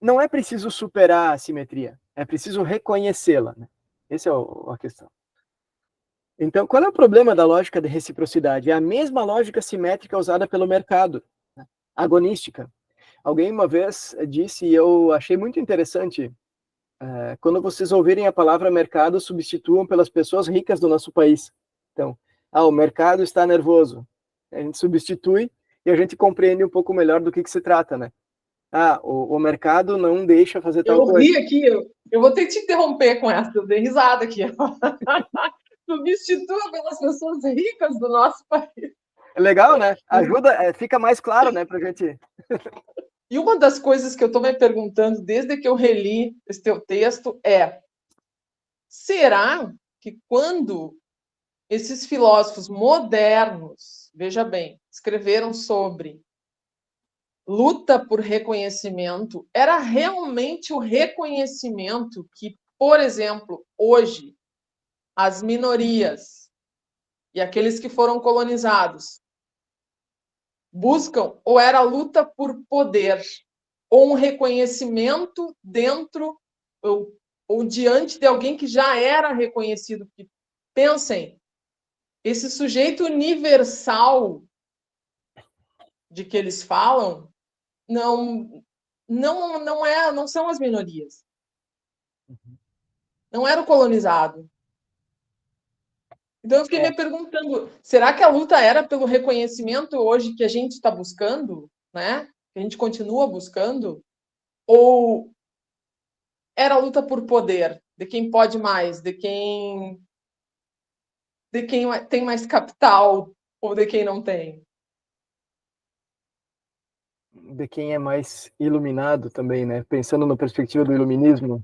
não é preciso superar a assimetria, é preciso reconhecê-la, né? Essa é a questão. Então, qual é o problema da lógica de reciprocidade? É a mesma lógica simétrica usada pelo mercado, né? Agonística. Alguém uma vez disse, e eu achei muito interessante, quando vocês ouvirem a palavra mercado, substituam pelas pessoas ricas do nosso país. Então, o mercado está nervoso. A gente substitui e a gente compreende um pouco melhor do que se trata, né? O mercado não deixa fazer tal coisa. Eu ri aqui, eu vou ter que te interromper com essa, eu dei risada aqui. Substitua pelas pessoas ricas do nosso país. É legal, né? Ajuda, fica mais claro, né, pra gente. E uma das coisas que eu estou me perguntando desde que eu reli esse teu texto será que quando esses filósofos modernos, veja bem, escreveram sobre luta por reconhecimento, era realmente o reconhecimento que, por exemplo, hoje, as minorias e aqueles que foram colonizados buscam, ou era a luta por poder, ou um reconhecimento dentro ou diante de alguém que já era reconhecido. Pensem, esse sujeito universal de que eles falam não são as minorias. Não era o colonizado. Então eu fiquei me perguntando, será que a luta era pelo reconhecimento hoje que a gente está buscando, né? Que a gente continua buscando? Ou era a luta por poder, de quem pode mais, de quem tem mais capital ou de quem não tem? De quem é mais iluminado também, né? Pensando na perspectiva do iluminismo.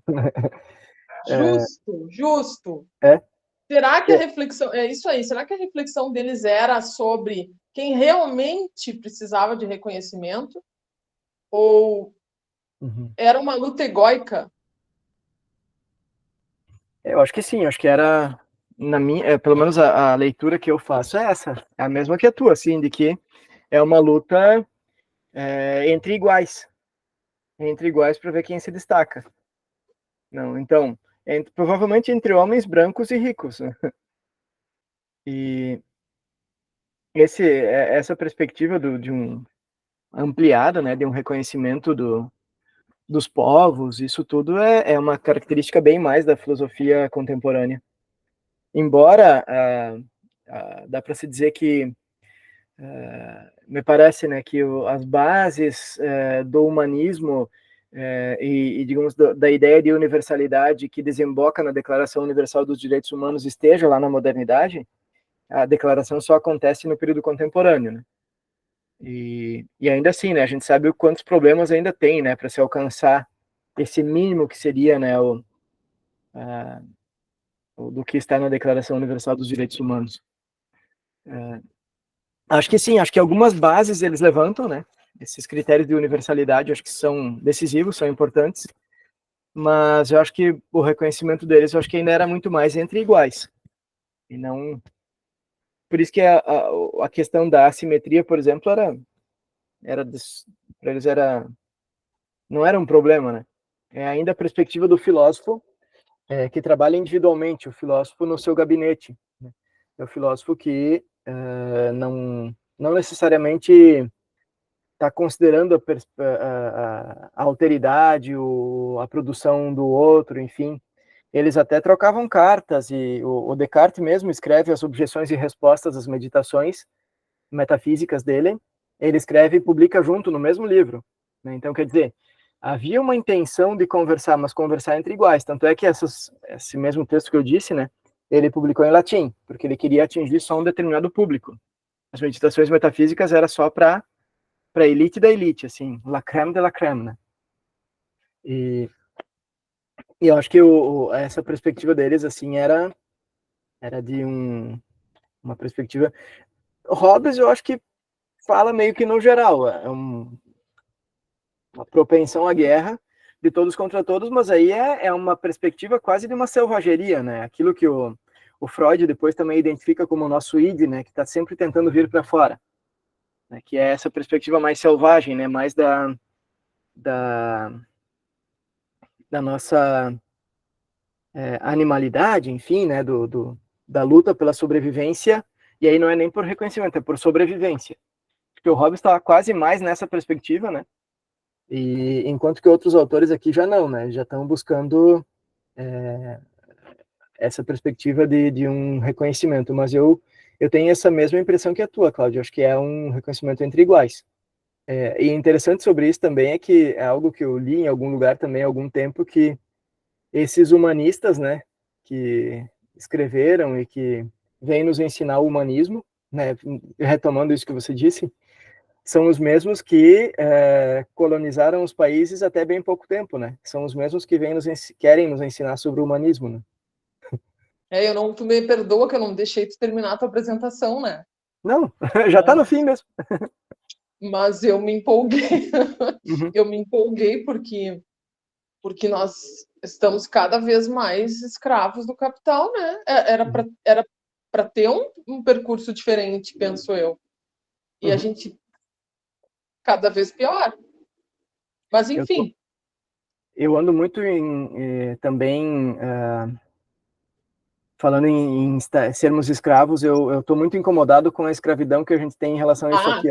Justo. É? Será que a reflexão... É isso aí. Será que a reflexão deles era sobre quem realmente precisava de reconhecimento? Ou era uma luta egóica? Eu acho que sim. Acho que era, pelo menos a leitura que eu faço é essa. É a mesma que a tua, assim, de que é uma luta entre iguais. Entre iguais para ver quem se destaca. Não, então, provavelmente entre homens brancos e ricos. Né? E essa perspectiva de um ampliada, né, de um reconhecimento dos povos, isso tudo é uma característica bem mais da filosofia contemporânea. Embora dá para se dizer que me parece, né, que as bases do humanismo e digamos, da ideia de universalidade que desemboca na Declaração Universal dos Direitos Humanos esteja lá na modernidade, a declaração só acontece no período contemporâneo, né? E ainda assim, né, a gente sabe quantos problemas ainda tem, né, para se alcançar esse mínimo que seria, né, do que está na Declaração Universal dos Direitos Humanos. Acho que sim, acho que algumas bases eles levantam, né, esses critérios de universalidade, acho que são decisivos, são importantes, mas eu acho que o reconhecimento deles, eu acho que ainda era muito mais entre iguais, e não... Por isso que a questão da assimetria, por exemplo, para eles não era um problema, né? É ainda a perspectiva do filósofo que trabalha individualmente, o filósofo no seu gabinete. Né? É o filósofo que não necessariamente está considerando a alteridade, a produção do outro, enfim. Eles até trocavam cartas, e o Descartes mesmo escreve as objeções e respostas às meditações metafísicas dele, ele escreve e publica junto no mesmo livro. Né? Então, quer dizer, havia uma intenção de conversar, mas conversar entre iguais. Tanto é que esse mesmo texto que eu disse, né, ele publicou em latim, porque ele queria atingir só um determinado público. As meditações metafísicas era só para a elite da elite, assim, la crème de la crème, né? E eu acho que essa perspectiva deles, assim, era de uma perspectiva... Hobbes, eu acho que fala meio que no geral, uma propensão à guerra de todos contra todos, mas aí é uma perspectiva quase de uma selvageria, né? Aquilo que o Freud depois também identifica como o nosso id, né? Que está sempre tentando vir para fora, né? Que é essa perspectiva mais selvagem, né? Mais da, da nossa animalidade, enfim, né? Da luta pela sobrevivência, e aí não é nem por reconhecimento, é por sobrevivência. Porque o Hobbes estava quase mais nessa perspectiva, né? E enquanto que outros autores aqui já não, né? Já estão buscando essa perspectiva de um reconhecimento, mas eu tenho essa mesma impressão que a tua, Cláudia, acho que é um reconhecimento entre iguais. E interessante sobre isso também é que é algo que eu li em algum lugar também há algum tempo, que esses humanistas, né, que escreveram e que vêm nos ensinar o humanismo, né, retomando isso que você disse, são os mesmos que colonizaram os países até bem pouco tempo, né? São os mesmos que querem nos ensinar sobre o humanismo, né? Eu não, tu me perdoa que eu não deixei tu terminar a tua apresentação, né? Não, já está no fim mesmo. Mas eu me empolguei. Uhum. Eu me empolguei porque nós estamos cada vez mais escravos do capital, né? Era para ter um percurso diferente, penso eu. E a Uhum. gente cada vez pior. Mas enfim. Eu ando muito também falando em sermos escravos, eu estou muito incomodado com a escravidão que a gente tem em relação a isso aqui,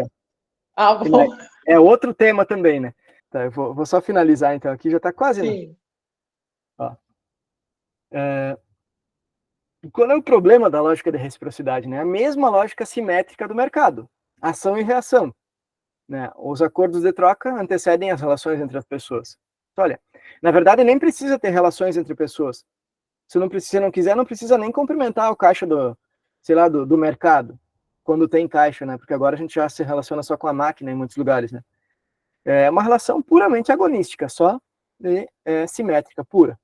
ó. Bom. É outro tema também, né? Tá, eu vou só finalizar então aqui, já está quase, né? Sim. Ó. Qual é o problema da lógica de reciprocidade, né? A mesma lógica simétrica do mercado, ação e reação, né? Os acordos de troca antecedem as relações entre as pessoas. Olha, na verdade nem precisa ter relações entre pessoas. Se não quiser, não precisa nem cumprimentar o caixa sei lá, do mercado, quando tem caixa, né? Porque agora a gente já se relaciona só com a máquina em muitos lugares, né? É uma relação puramente agonística, só simétrica, pura.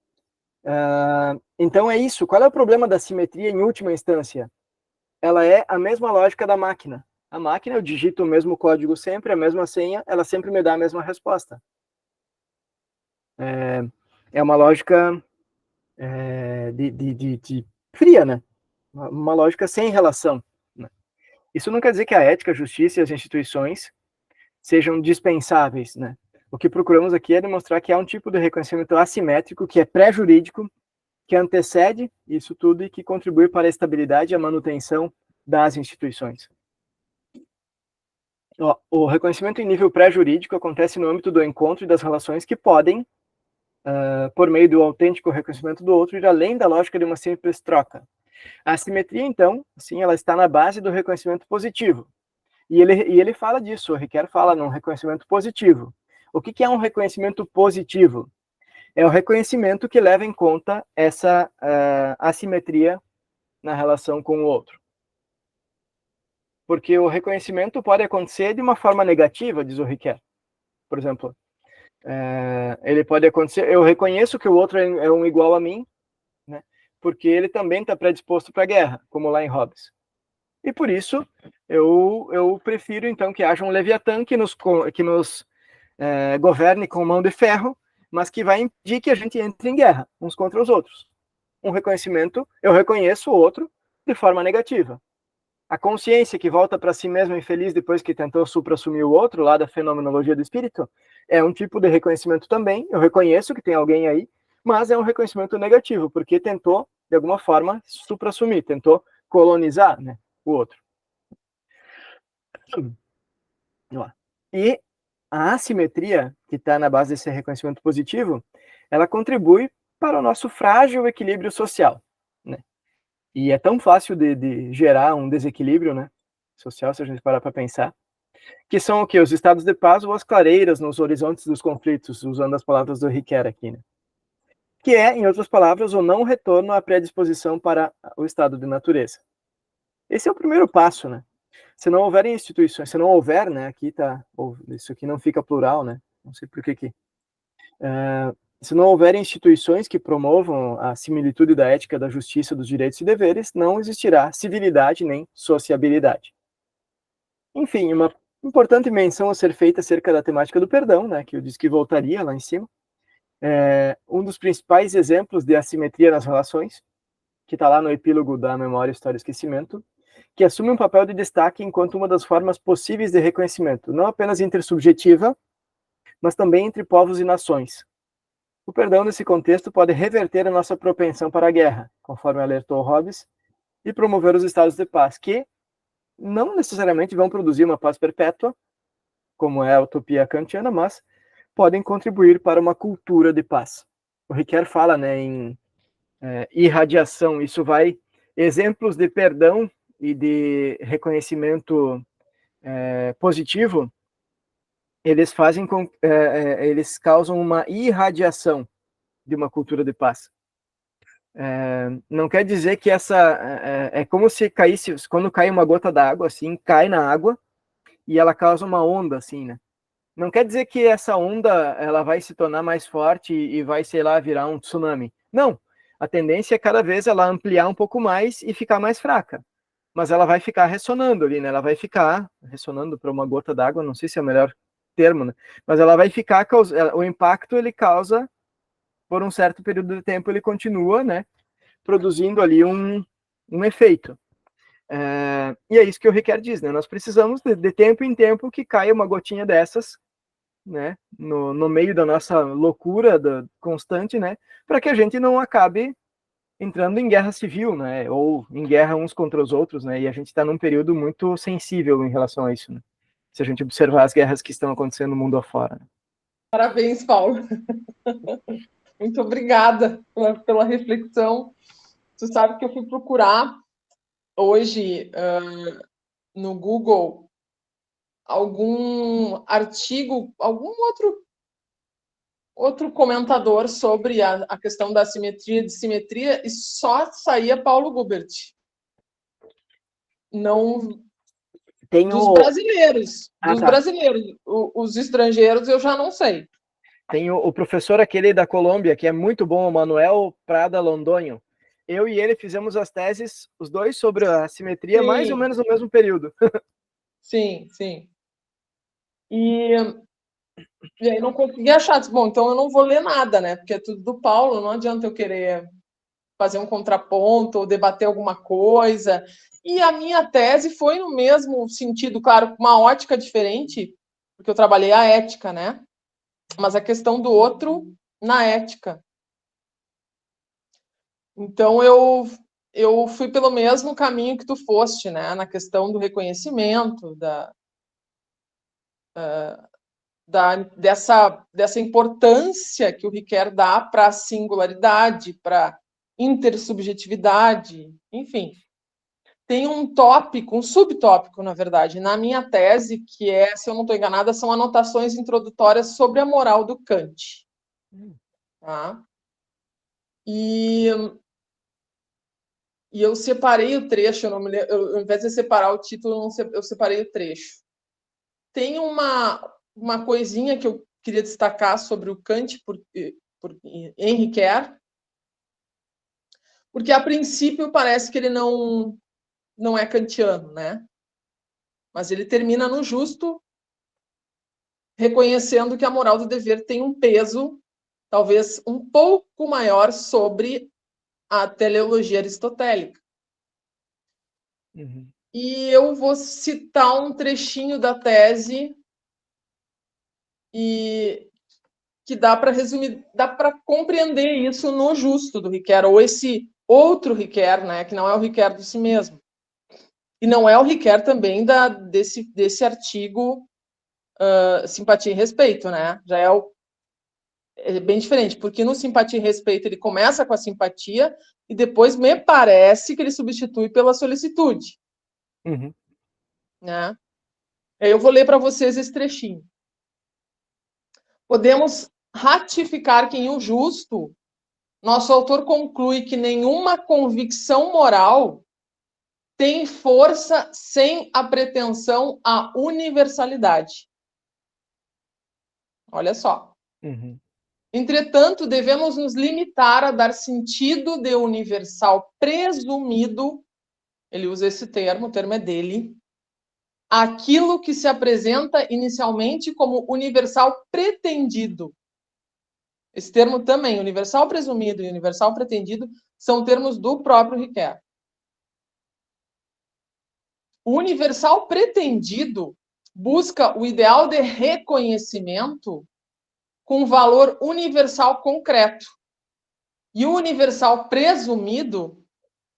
Então é isso. Qual é o problema da simetria em última instância? Ela é a mesma lógica da máquina. A máquina, eu digito o mesmo código sempre, a mesma senha, ela sempre me dá a mesma resposta. É uma lógica de fria, né? Uma lógica sem relação. Né? Isso não quer dizer que a ética, a justiça e as instituições sejam dispensáveis, né? O que procuramos aqui é demonstrar que há um tipo de reconhecimento assimétrico, que é pré-jurídico, que antecede isso tudo e que contribui para a estabilidade e a manutenção das instituições. O reconhecimento em nível pré-jurídico acontece no âmbito do encontro e das relações que podem, por meio do autêntico reconhecimento do outro, ir além da lógica de uma simples troca. A assimetria, então, sim, ela está na base do reconhecimento positivo. E ele fala disso, o Riquet fala num reconhecimento positivo. O que é um reconhecimento positivo? É o reconhecimento que leva em conta essa assimetria na relação com o outro. Porque o reconhecimento pode acontecer de uma forma negativa, diz o Riquet. Por exemplo, ele pode acontecer, eu reconheço que o outro é um igual a mim, né, porque ele também está predisposto para a guerra, como lá em Hobbes. E por isso, eu prefiro, então, que haja um Leviatã que nos governe com mão de ferro, mas que vai impedir que a gente entre em guerra uns contra os outros. Um reconhecimento, eu reconheço o outro de forma negativa. A consciência que volta para si mesma infeliz depois que tentou supra-assumir o outro, lá da fenomenologia do espírito, é um tipo de reconhecimento também. Eu reconheço que tem alguém aí, mas é um reconhecimento negativo, porque tentou, de alguma forma, supra-assumir, tentou colonizar, né, o outro. E a assimetria, que está na base desse reconhecimento positivo, ela contribui para o nosso frágil equilíbrio social, né? E é tão fácil de gerar um desequilíbrio, né, social, se a gente parar para pensar, que são o quê? Os estados de paz ou as clareiras nos horizontes dos conflitos, usando as palavras do Riquet aqui, né? que é, em outras palavras, o não retorno à predisposição para o estado de natureza. Esse é o primeiro passo, né? Se não houverem instituições, se não houver, né, aqui tá, isso aqui não fica plural, né? Não sei por que aqui. Se não houverem instituições que promovam a similitude da ética, da justiça, dos direitos e deveres, não existirá civilidade nem sociabilidade. Enfim, uma importante menção a ser feita acerca da temática do perdão, né, que eu disse que voltaria lá em cima. Um dos principais exemplos de assimetria nas relações, que está lá no epílogo da Memória, História e Esquecimento, que assume um papel de destaque enquanto uma das formas possíveis de reconhecimento, não apenas intersubjetiva, mas também entre povos e nações. O perdão, nesse contexto, pode reverter a nossa propensão para a guerra, conforme alertou Hobbes, e promover os estados de paz, que não necessariamente vão produzir uma paz perpétua, como é a utopia kantiana, mas podem contribuir para uma cultura de paz. O Ricoeur fala, né, em irradiação, isso vai, exemplos de perdão e de reconhecimento positivo, eles fazem eles causam uma irradiação de uma cultura de paz. Não quer dizer que essa é como se caísse, quando cai uma gota d'água, assim, cai na água e ela causa uma onda, assim, né? Não quer dizer que essa onda ela vai se tornar mais forte e vai, sei lá, virar um tsunami. Não. A tendência é cada vez ela ampliar um pouco mais e ficar mais fraca. Mas ela vai ficar ressonando ali, né? Ela vai ficar ressonando para uma gota d'água, não sei se é o melhor termo, né? Mas ela vai ficar, o impacto ele causa, por um certo período de tempo, ele continua, né? Produzindo ali um efeito. E é isso que o Ricoeur diz, né? Nós precisamos de tempo em tempo que caia uma gotinha dessas, né? No meio da nossa loucura constante, né? Para que a gente não acabe entrando em guerra civil, né? Ou em guerra uns contra os outros, né? E a gente está num período muito sensível em relação a isso, né? Se a gente observar as guerras que estão acontecendo no mundo afora. Né? Parabéns, Paulo. Muito obrigada pela reflexão. Tu sabe que eu fui procurar hoje no Google algum artigo, algum outro comentador sobre a questão da assimetria e dissimetria, e só saía Paulo Gubert. Não dos brasileiros. Dos brasileiros. Os estrangeiros eu já não sei. Tem o professor aquele da Colômbia, que é muito bom, o Manuel Prada Londonho. Eu e ele fizemos as teses, os dois, sobre a simetria, mais ou menos no mesmo período. Sim, sim. E aí não consegui achar. Bom, então eu não vou ler nada, né? Porque é tudo do Paulo, não adianta eu querer fazer um contraponto ou debater alguma coisa. E a minha tese foi no mesmo sentido, claro, com uma ótica diferente, porque eu trabalhei a ética, né? Mas a questão do outro na ética. Então eu fui pelo mesmo caminho que tu foste, né? Na questão do reconhecimento, dessa importância que o Ricoeur dá para a singularidade, para a intersubjetividade, enfim. Tem um tópico, um subtópico, na verdade, na minha tese, que é, se eu não estou enganada, são anotações introdutórias sobre a moral do Kant. Tá? E eu separei o trecho, ao invés de separar o título, eu separei o trecho. Tem uma coisinha que eu queria destacar sobre o Kant por Henri Kerr, porque a princípio parece que ele não é kantiano, né? Mas ele termina no justo, reconhecendo que a moral do dever tem um peso talvez um pouco maior sobre a teleologia aristotélica. Uhum. E eu vou citar um trechinho da tese e que dá para resumir, dá para compreender isso no justo do Ricoeur, ou esse outro Ricoeur, né, que não é o Ricoeur de si mesmo. E não é o Ricoeur também desse artigo Simpatia e Respeito, né? Já é bem diferente, porque no Simpatia e Respeito ele começa com a simpatia e depois me parece que ele substitui pela solicitude. Uhum. Né? Eu vou ler para vocês esse trechinho. Podemos ratificar que em O Justo nosso autor conclui que nenhuma convicção moral tem força sem a pretensão à universalidade. Olha só. Uhum. Entretanto, devemos nos limitar a dar sentido de universal presumido, ele usa esse termo, o termo é dele, aquilo que se apresenta inicialmente como universal pretendido. Esse termo também, universal presumido e universal pretendido, são termos do próprio Ricoeur. O universal pretendido busca o ideal de reconhecimento com valor universal concreto. E o universal presumido,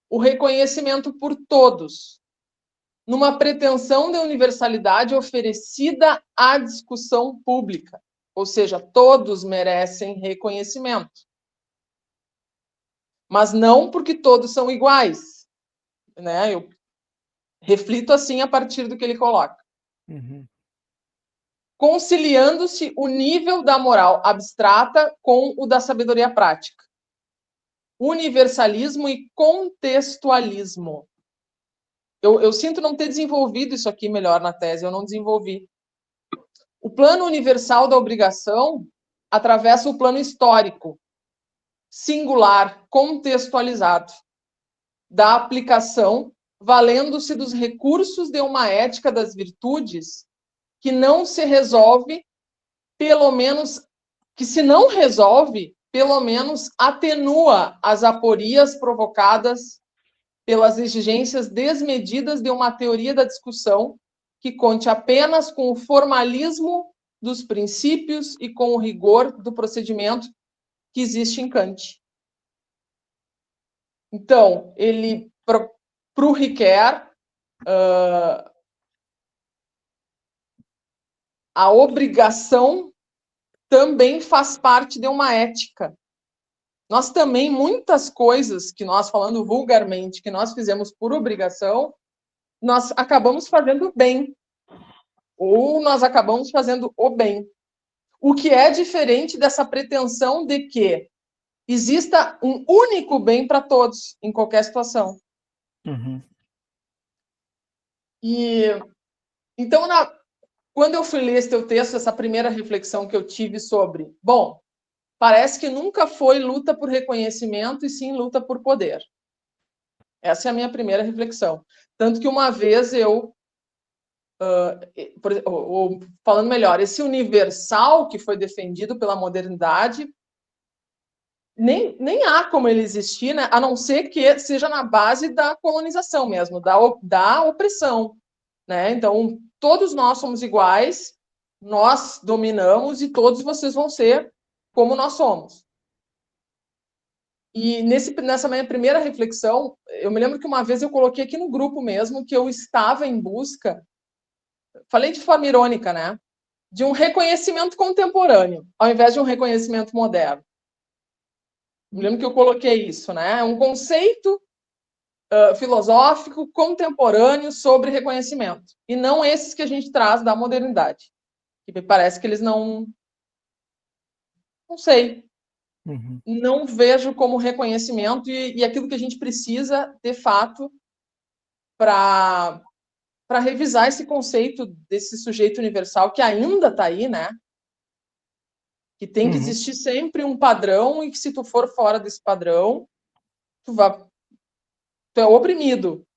o reconhecimento por todos, numa pretensão de universalidade oferecida à discussão pública. Ou seja, todos merecem reconhecimento. Mas não porque todos são iguais. Né? Eu reflito assim a partir do que ele coloca. Uhum. Conciliando-se o nível da moral abstrata com o da sabedoria prática. Universalismo e contextualismo. Eu sinto não ter desenvolvido isso aqui melhor na tese, eu não desenvolvi. O plano universal da obrigação atravessa o plano histórico, singular, contextualizado, da aplicação, valendo-se dos recursos de uma ética das virtudes que não se resolve, pelo menos, que se não resolve, pelo menos atenua as aporias provocadas pelas exigências desmedidas de uma teoria da discussão que conte apenas com o formalismo dos princípios e com o rigor do procedimento que existe em Kant. Então, ele, para o Ricoeur, a obrigação também faz parte de uma ética. Nós também, muitas coisas que nós, falando vulgarmente, que nós fizemos por obrigação, nós acabamos fazendo bem. Ou nós acabamos fazendo o bem. O que é diferente dessa pretensão de que exista um único bem para todos, em qualquer situação. Uhum. E então, quando eu fui ler esse teu texto, essa primeira reflexão que eu tive sobre, bom, parece que nunca foi luta por reconhecimento e sim luta por poder. Essa é a minha primeira reflexão. Tanto que uma vez eu, falando melhor, esse universal que foi defendido pela modernidade, nem há como ele existir, né? A não ser que seja na base da colonização mesmo, da opressão. Né? Então, todos nós somos iguais, nós dominamos e todos vocês vão ser como nós somos. E nessa minha primeira reflexão, eu me lembro que uma vez eu coloquei aqui no grupo mesmo que eu estava em busca, falei de forma irônica, né? De um reconhecimento contemporâneo, ao invés de um reconhecimento moderno. Me lembro que eu coloquei isso, né? Um conceito filosófico contemporâneo sobre reconhecimento. E não esses que a gente traz da modernidade. Que me parece que eles não sei. Uhum. Não vejo como reconhecimento e aquilo que a gente precisa, de fato, para revisar esse conceito desse sujeito universal que ainda está aí, né? Que tem que existir sempre um padrão e que se tu for fora desse padrão, tu é oprimido.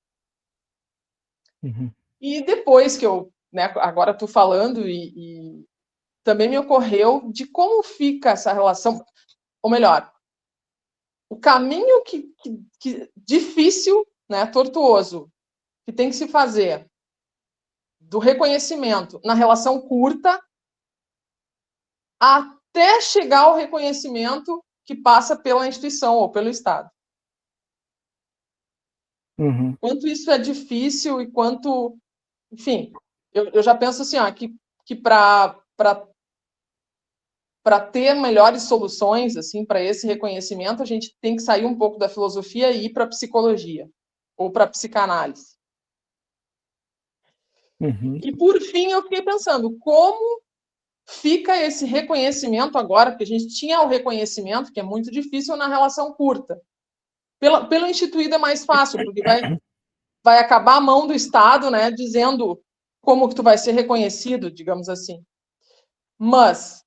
Uhum. E depois que eu, né, agora tu falando e também me ocorreu de como fica essa relação, ou melhor, o caminho que difícil, né, tortuoso, que tem que se fazer do reconhecimento na relação curta até chegar ao reconhecimento que passa pela instituição ou pelo Estado. Uhum. Quanto isso é difícil e quanto... Enfim, eu já penso assim, que para ter melhores soluções assim para esse reconhecimento, a gente tem que sair um pouco da filosofia e ir para a psicologia ou para a psicanálise. Uhum. E, por fim, eu fiquei pensando como fica esse reconhecimento agora, porque a gente tinha o reconhecimento, que é muito difícil na relação curta. Pelo instituído é mais fácil, porque vai acabar a mão do Estado, né, dizendo como que tu vai ser reconhecido, digamos assim. Mas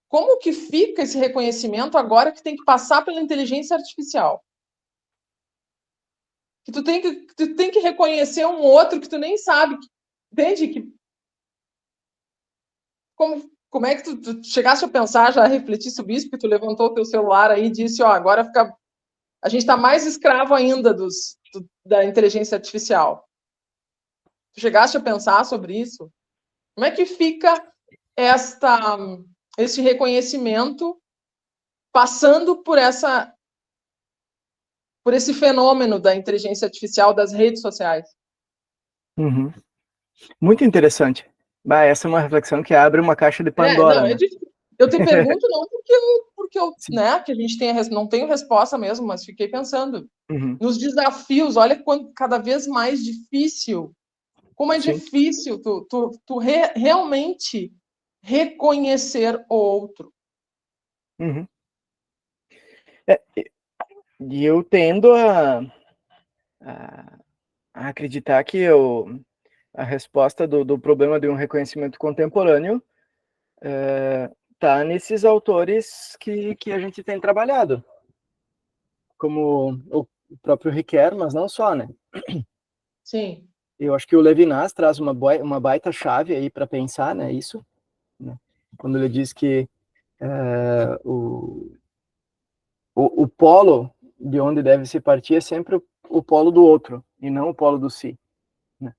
como que fica esse reconhecimento agora que tem que passar pela inteligência artificial? Que tu tem que reconhecer um outro que tu nem sabe, entende? Como é que tu chegaste a pensar, já a refletir sobre isso, porque tu levantou o teu celular aí e disse, ó, agora a gente está mais escravo ainda da inteligência artificial. Tu chegaste a pensar sobre isso? Como é que fica esse reconhecimento passando por esse fenômeno da inteligência artificial das redes sociais? Uhum. Muito interessante. Bah, essa é uma reflexão que abre uma caixa de Pandora, Não, né? eu te pergunto não porque eu, né, que a gente não tenho resposta mesmo, mas fiquei pensando Uhum. nos desafios. Olha quanto cada vez mais difícil, como é Sim. difícil realmente reconhecer o outro. Uhum. E eu tendo a acreditar que a resposta do problema de um reconhecimento contemporâneo tá nesses autores que a gente tem trabalhado, como o próprio Riquer, mas não só, né? Sim. Eu acho que o Levinas traz uma baita chave aí para pensar, né, isso, né? Quando ele diz que o polo de onde deve se partir é sempre o polo do outro, e não o polo do si, né?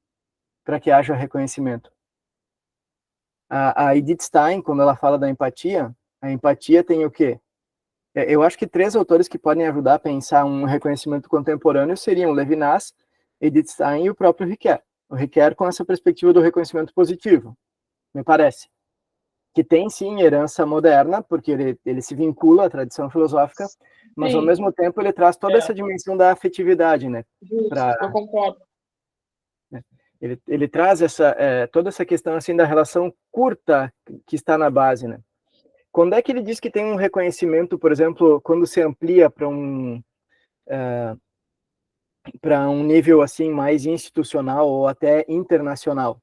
Para que haja reconhecimento. A Edith Stein, quando ela fala da empatia, a empatia tem o quê? Eu acho que 3 autores que podem ajudar a pensar um reconhecimento contemporâneo seriam Levinas, Edith Stein e o próprio Riquet. O Riquet com essa perspectiva do reconhecimento positivo, me parece. Que tem, sim, herança moderna, porque ele se vincula à tradição filosófica, mas, ao Sim. mesmo tempo, ele traz toda essa dimensão da afetividade, né? Justo, eu concordo. Ele traz toda essa questão, assim, da relação curta que está na base, né? Quando é que ele diz que tem um reconhecimento, por exemplo, quando se amplia para um nível assim mais institucional ou até internacional?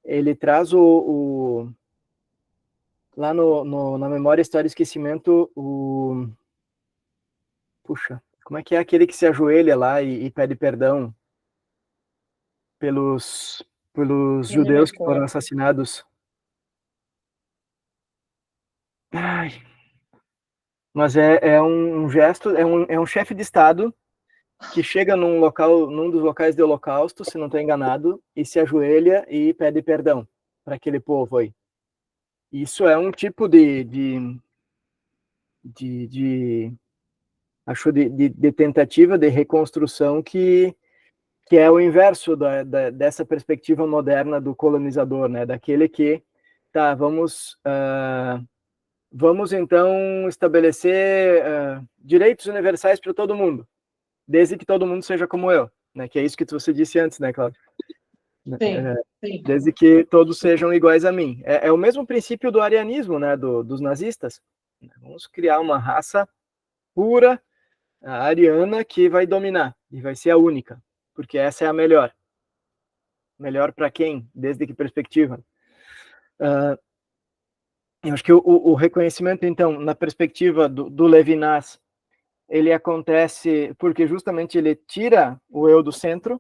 Ele traz lá na Memória, História e Esquecimento, puxa, como é que é aquele que se ajoelha lá e pede perdão pelos Não me judeus que foram recordo. assassinados? Ai, mas é um gesto, é um chefe de Estado que chega num dos locais de holocausto, se não estou enganado, e se ajoelha e pede perdão para aquele povo aí. Isso é um tipo de acho, de tentativa de reconstrução que é o inverso dessa perspectiva moderna do colonizador, né? Daquele que, tá, vamos então estabelecer direitos universais para todo mundo, desde que todo mundo seja como eu, né? Que é isso que você disse antes, né, Cláudio? Sim, sim. Desde que todos sejam iguais a mim. É o mesmo princípio do arianismo, né? Dos nazistas. Vamos criar uma raça pura, a ariana, que vai dominar e vai ser a única, porque essa é a melhor. Melhor para quem? Desde que perspectiva? Eu acho que o reconhecimento, então, na perspectiva do Levinas, ele acontece porque justamente ele tira o eu do centro.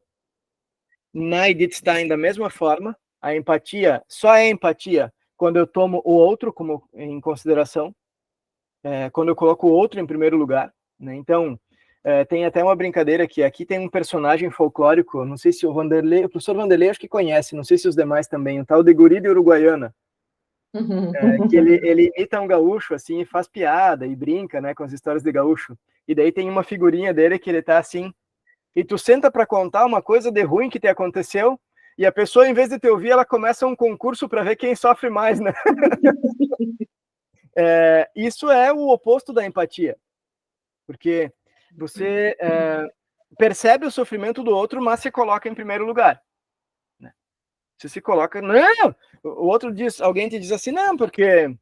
Na Edith Stein, da mesma forma, a empatia só é empatia quando eu tomo o outro como em consideração, quando eu coloco o outro em primeiro lugar, né? Então, tem até uma brincadeira que aqui tem um personagem folclórico, não sei se o professor Vanderlei acho que conhece, não sei se os demais também, o tal de Guri de Uruguaiana, que ele imita um gaúcho, assim, e faz piada e brinca, né, com as histórias de gaúcho. E daí tem uma figurinha dele que ele tá assim, e tu senta para contar uma coisa de ruim que te aconteceu, e a pessoa, em vez de te ouvir, ela começa um concurso para ver quem sofre mais, né? Isso é o oposto da empatia, porque você percebe o sofrimento do outro, mas se coloca em primeiro lugar, né? Você se coloca, não, o outro diz, alguém te diz assim, não, porque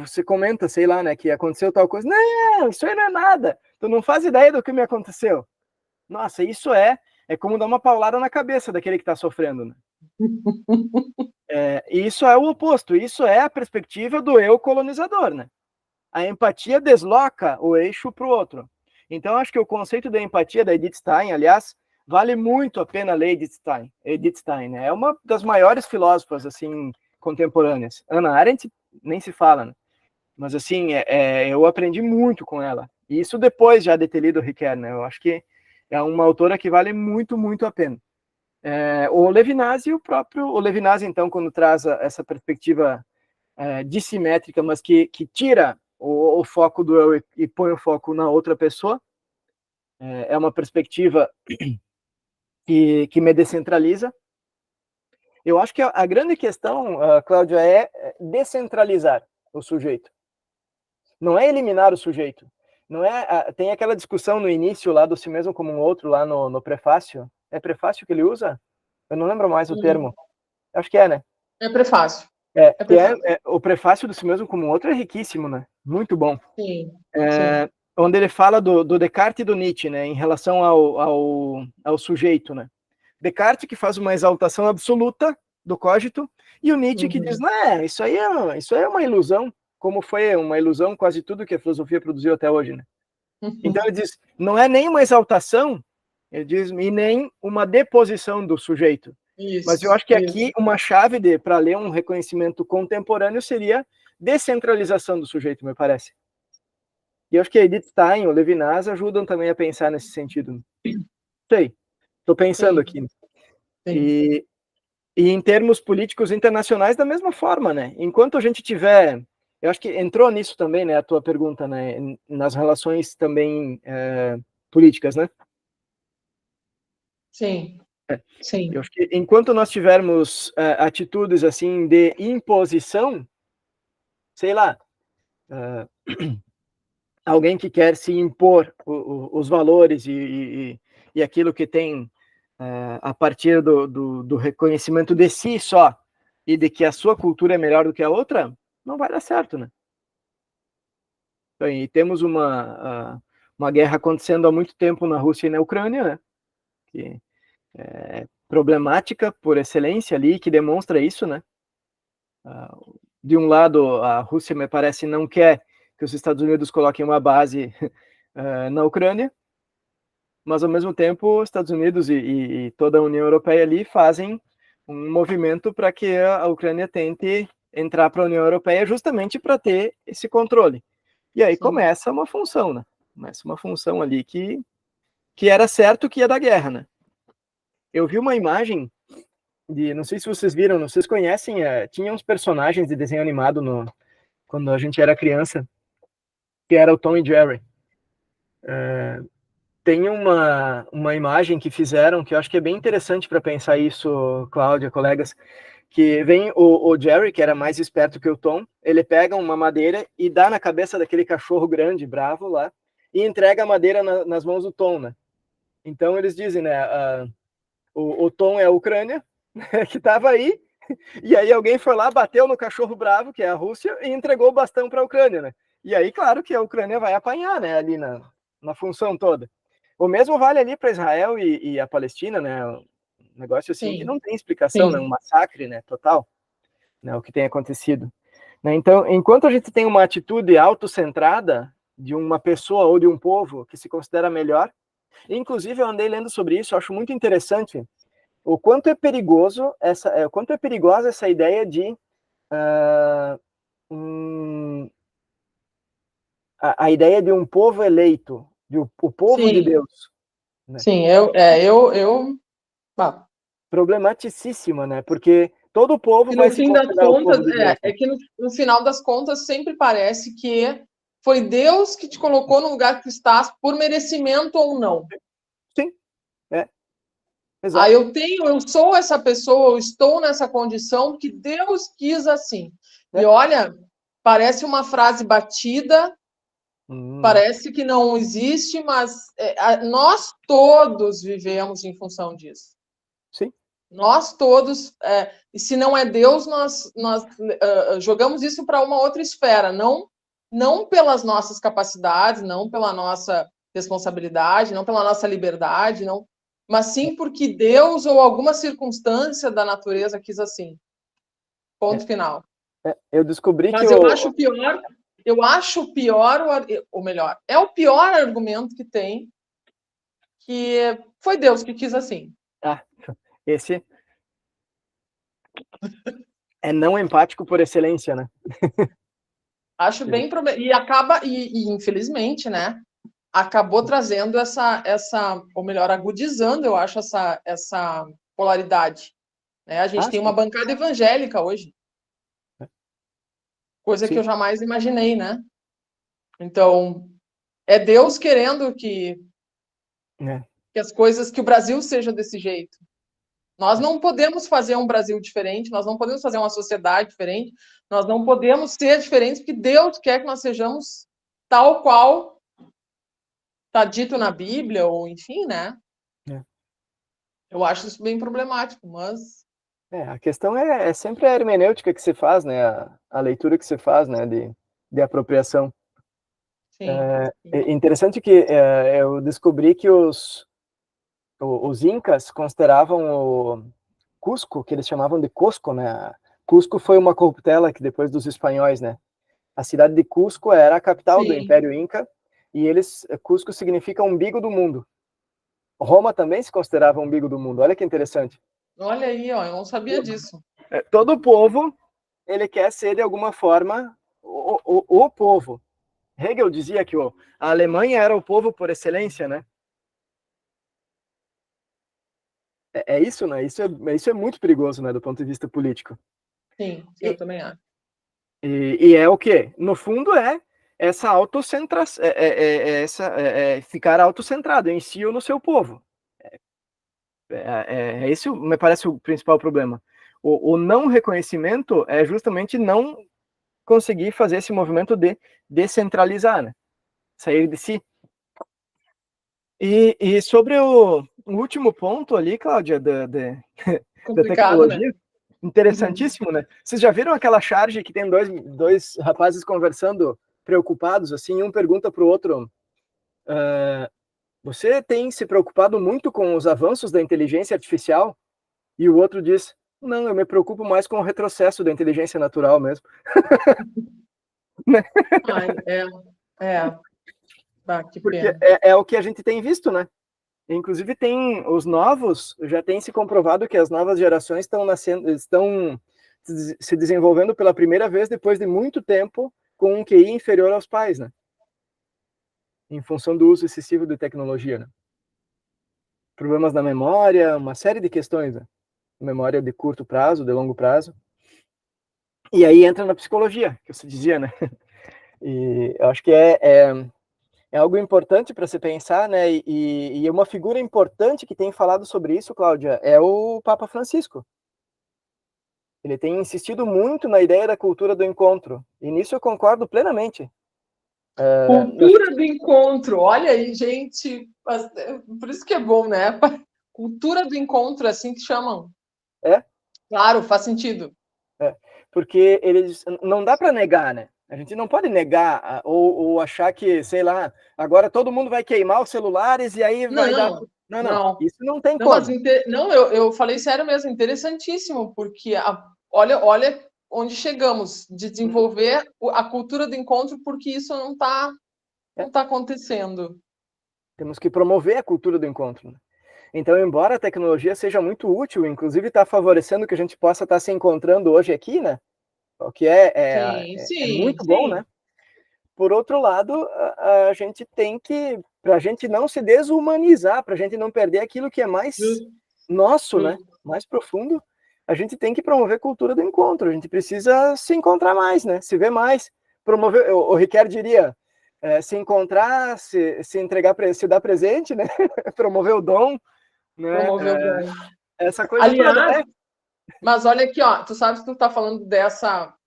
você comenta, sei lá, né, que aconteceu tal coisa, não, isso aí não é nada, tu não faz ideia do que me aconteceu. Nossa, isso é como dar uma paulada na cabeça daquele que está sofrendo, né? E isso é o oposto, isso é a perspectiva do eu colonizador, né? A empatia desloca o eixo para o outro. Então, acho que o conceito da empatia da Edith Stein, aliás, vale muito a pena ler Edith Stein, né? É uma das maiores filósofas, assim, contemporâneas. Hannah Arendt nem se fala, né? Mas, assim, eu aprendi muito com ela. E isso depois já de ter lido Ricoeur, né? Eu acho que é uma autora que vale muito, muito a pena. O Levinas o Levinas, então, quando traz essa perspectiva dissimétrica, mas que tira o foco do eu e põe o foco na outra pessoa, é uma perspectiva que me descentraliza. Eu acho que a grande questão, Cláudia, é descentralizar o sujeito. Não é eliminar o sujeito. Não é, tem aquela discussão no início lá do si mesmo como um outro, lá no prefácio. É prefácio que ele usa? Eu não lembro mais o termo. Acho que é, né? É prefácio. O prefácio do si mesmo como um outro é riquíssimo, né? Muito bom. Sim, sim. Onde ele fala do Descartes e do Nietzsche, né? Em relação ao sujeito, né? Descartes que faz uma exaltação absoluta do cogito e o Nietzsche que diz, não, isso aí é uma ilusão, como foi uma ilusão quase tudo que a filosofia produziu até hoje, né? Então ele diz, não é nem uma exaltação, ele diz, e nem uma deposição do sujeito. Mas eu acho que aqui uma chave para ler um reconhecimento contemporâneo seria descentralização do sujeito, me parece. E eu acho que a Edith Stein, o Levinas ajudam também a pensar nesse sentido. Sei, estou pensando aqui. E em termos políticos internacionais, da mesma forma, né? Enquanto a gente tiver... Eu acho que entrou nisso também, né, a tua pergunta, né, nas relações também políticas, né? Sim, sim. Eu acho que enquanto nós tivermos atitudes assim de imposição, sei lá, alguém que quer se impor os valores e aquilo que tem a partir do reconhecimento de si só e de que a sua cultura é melhor do que a outra, não vai dar certo, né? Então, e temos uma guerra acontecendo há muito tempo na Rússia e na Ucrânia, né? Que é problemática por excelência ali, que demonstra isso, né? De um lado, a Rússia, me parece, não quer que os Estados Unidos coloquem uma base na Ucrânia, mas, ao mesmo tempo, os Estados Unidos e toda a União Europeia ali fazem um movimento para que a Ucrânia tente entrar para a União Europeia justamente para ter esse controle. E aí começa uma função, né? Começa uma função ali que era certo que ia dar guerra, né? Eu vi uma imagem não sei se vocês viram, não vocês conhecem, tinha uns personagens de desenho animado quando a gente era criança, que era o Tom e Jerry. Tem uma imagem que fizeram que eu acho que é bem interessante para pensar isso, Cláudia, colegas, que vem o Jerry, que era mais esperto que o Tom, ele pega uma madeira e dá na cabeça daquele cachorro grande, bravo lá, e entrega a madeira nas mãos do Tom, né? Então eles dizem, né, o Tom é a Ucrânia, que estava aí, e aí alguém foi lá, bateu no cachorro bravo, que é a Rússia, e entregou o bastão para a Ucrânia, né? E aí, claro que a Ucrânia vai apanhar, né, ali na função toda. O mesmo vale ali para Israel e a Palestina, né? Um negócio assim que não tem explicação, né? Um massacre, né? Total, né? O que tem acontecido. Né? Então, enquanto a gente tem uma atitude autocentrada de uma pessoa ou de um povo que se considera melhor, inclusive eu andei lendo sobre isso, eu acho muito interessante o quanto é perigoso o quanto é perigosa essa ideia de a ideia de um povo eleito, o povo de Deus. Né? Sim, problematicíssima, né? Porque todo o povo vai se considerar o povo de Deus. É que no final das contas sempre parece que foi Deus que te colocou no lugar que tu estás por merecimento ou não. Sim, exato. Eu sou essa pessoa, eu estou nessa condição que Deus quis assim. E olha, parece uma frase batida, parece que não existe, mas nós todos vivemos em função disso. Sim, Nós todos, e se não é Deus, nós jogamos isso para uma outra esfera, não pelas nossas capacidades, não pela nossa responsabilidade, não pela nossa liberdade, não, mas sim porque Deus ou alguma circunstância da natureza quis assim. Ponto final. Eu descobri que Mas eu acho pior, ou melhor, é o pior argumento que tem, que foi Deus que quis assim. Esse é não empático por excelência, né? Acho bem e acaba e infelizmente, né, acabou trazendo ou melhor, agudizando, eu acho essa polaridade, né? A gente tem uma Sim. bancada evangélica hoje, coisa que Sim. eu jamais imaginei, né? Então, é Deus querendo que as coisas, que o Brasil seja desse jeito. Nós não podemos fazer um Brasil diferente, nós não podemos fazer uma sociedade diferente, nós não podemos ser diferentes, porque Deus quer que nós sejamos tal qual está dito na Bíblia, ou enfim, né? Eu acho isso bem problemático, mas... A questão é sempre a hermenêutica que se faz, né? A leitura que se faz, né? De apropriação. Sim, É interessante que eu descobri que os incas consideravam o Cusco, que eles chamavam de Cusco, né? Cusco foi uma corruptela que depois dos espanhóis, né? A cidade de Cusco era a capital do sim. Império Inca e Cusco significa umbigo do mundo. Roma também se considerava umbigo do mundo. Olha que interessante. Olha aí, ó, eu não sabia disso. Todo povo, ele quer ser de alguma forma o povo. Hegel dizia que a Alemanha era o povo por excelência, né? É isso, né? Isso é muito perigoso, né, do ponto de vista político. Sim, eu também acho. E é o quê? No fundo é essa autocentração, ficar autocentrado em si ou no seu povo. Esse me parece o principal problema. O não reconhecimento é justamente não conseguir fazer esse movimento de descentralizar, né? Sair de si. E sobre o último ponto ali, Cláudia, da Complicado, né? tecnologia, interessantíssimo, né? Vocês já viram aquela charge que tem dois rapazes conversando, preocupados, assim, um pergunta para o outro, você tem se preocupado muito com os avanços da inteligência artificial? E o outro diz, não, eu me preocupo mais com o retrocesso da inteligência natural mesmo. Ai, que Porque pena. é o que a gente tem visto, né? Inclusive tem os novos, já tem se comprovado que as novas gerações estão se desenvolvendo pela primeira vez depois de muito tempo com um QI inferior aos pais, né? Em função do uso excessivo de tecnologia, né? Problemas na memória, uma série de questões, né? Memória de curto prazo, de longo prazo. E aí entra na psicologia, que você dizia, né? E eu acho que é algo importante para se pensar, né? E uma figura importante que tem falado sobre isso, Cláudia, é o Papa Francisco. Ele tem insistido muito na ideia da cultura do encontro, e nisso eu concordo plenamente. Cultura do encontro, olha aí, gente. Por isso que é bom, né? Cultura do encontro, assim que chamam. É? Claro, faz sentido. Porque eles não dá para negar, né? A gente não pode negar ou achar que, sei lá, agora todo mundo vai queimar os celulares e aí vai dar. Não, Não. não. Isso não tem Não, mas como. não, eu falei sério mesmo, interessantíssimo, porque olha onde chegamos, de desenvolver a cultura do encontro, porque isso não tá acontecendo. Temos que promover a cultura do encontro, né? Então, embora a tecnologia seja muito útil, inclusive está favorecendo que a gente possa estar se encontrando hoje aqui, né? O que Sim, é sim, muito bom, né? sim. Por outro lado, a gente tem que, para a gente não se desumanizar, para a gente não perder aquilo que é mais Justo, nosso, né? justo. Mais profundo, a gente tem que promover cultura do encontro. A gente precisa se encontrar mais, né? Se ver mais, promover. O Riquelme diria, se encontrar, se entregar, se dar presente, né? Promover o dom, né? Promover o dom. Essa coisa toda. Aliás, mas olha aqui, ó, tu sabes que tu tá falando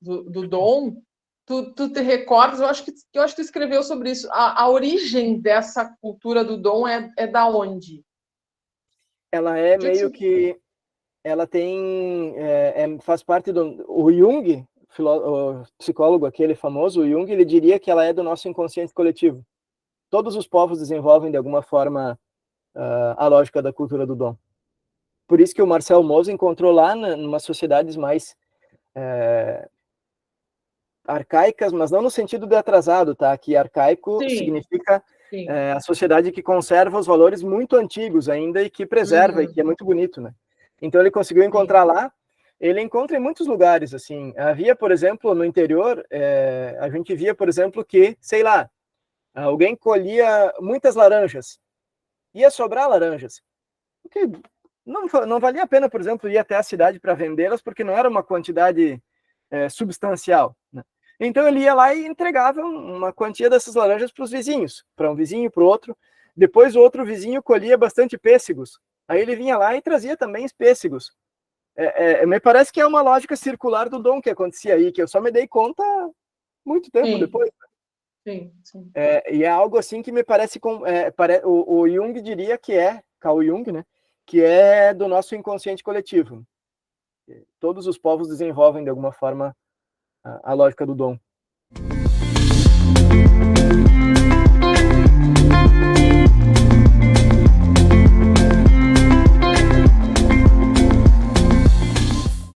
do dom, tu te recordas, eu acho que tu escreveu sobre isso. A origem dessa cultura do dom é da onde? Ela é Onde é que meio isso... que ela tem, faz parte o Jung, o psicólogo aquele famoso, o Jung, ele diria que ela é do nosso inconsciente coletivo. Todos os povos desenvolvem de alguma forma a lógica da cultura do dom. Por isso que o Marcel Mauss encontrou lá numa sociedades mais arcaicas, mas não no sentido de atrasado, tá? Que arcaico significa a sociedade que conserva os valores muito antigos ainda e que preserva, e que é muito bonito, né? Então ele conseguiu encontrar lá, ele encontra em muitos lugares, assim. Havia, por exemplo, no interior, a gente via, por exemplo, que, sei lá, alguém colhia muitas laranjas, ia sobrar laranjas, porque não valia a pena, por exemplo, ir até a cidade para vendê-las, porque não era uma quantidade substancial, né? Então ele ia lá e entregava uma quantia dessas laranjas para os vizinhos, para um vizinho, para o outro. Depois o outro vizinho colhia bastante pêssegos. Aí ele vinha lá e trazia também os pêssegos. Me parece que é uma lógica circular do dom que acontecia aí, que eu só me dei conta muito tempo depois. Sim. E é algo assim que me parece o Jung diria que Carl Jung, né? Que é do nosso inconsciente coletivo. Todos os povos desenvolvem de alguma forma a lógica do dom.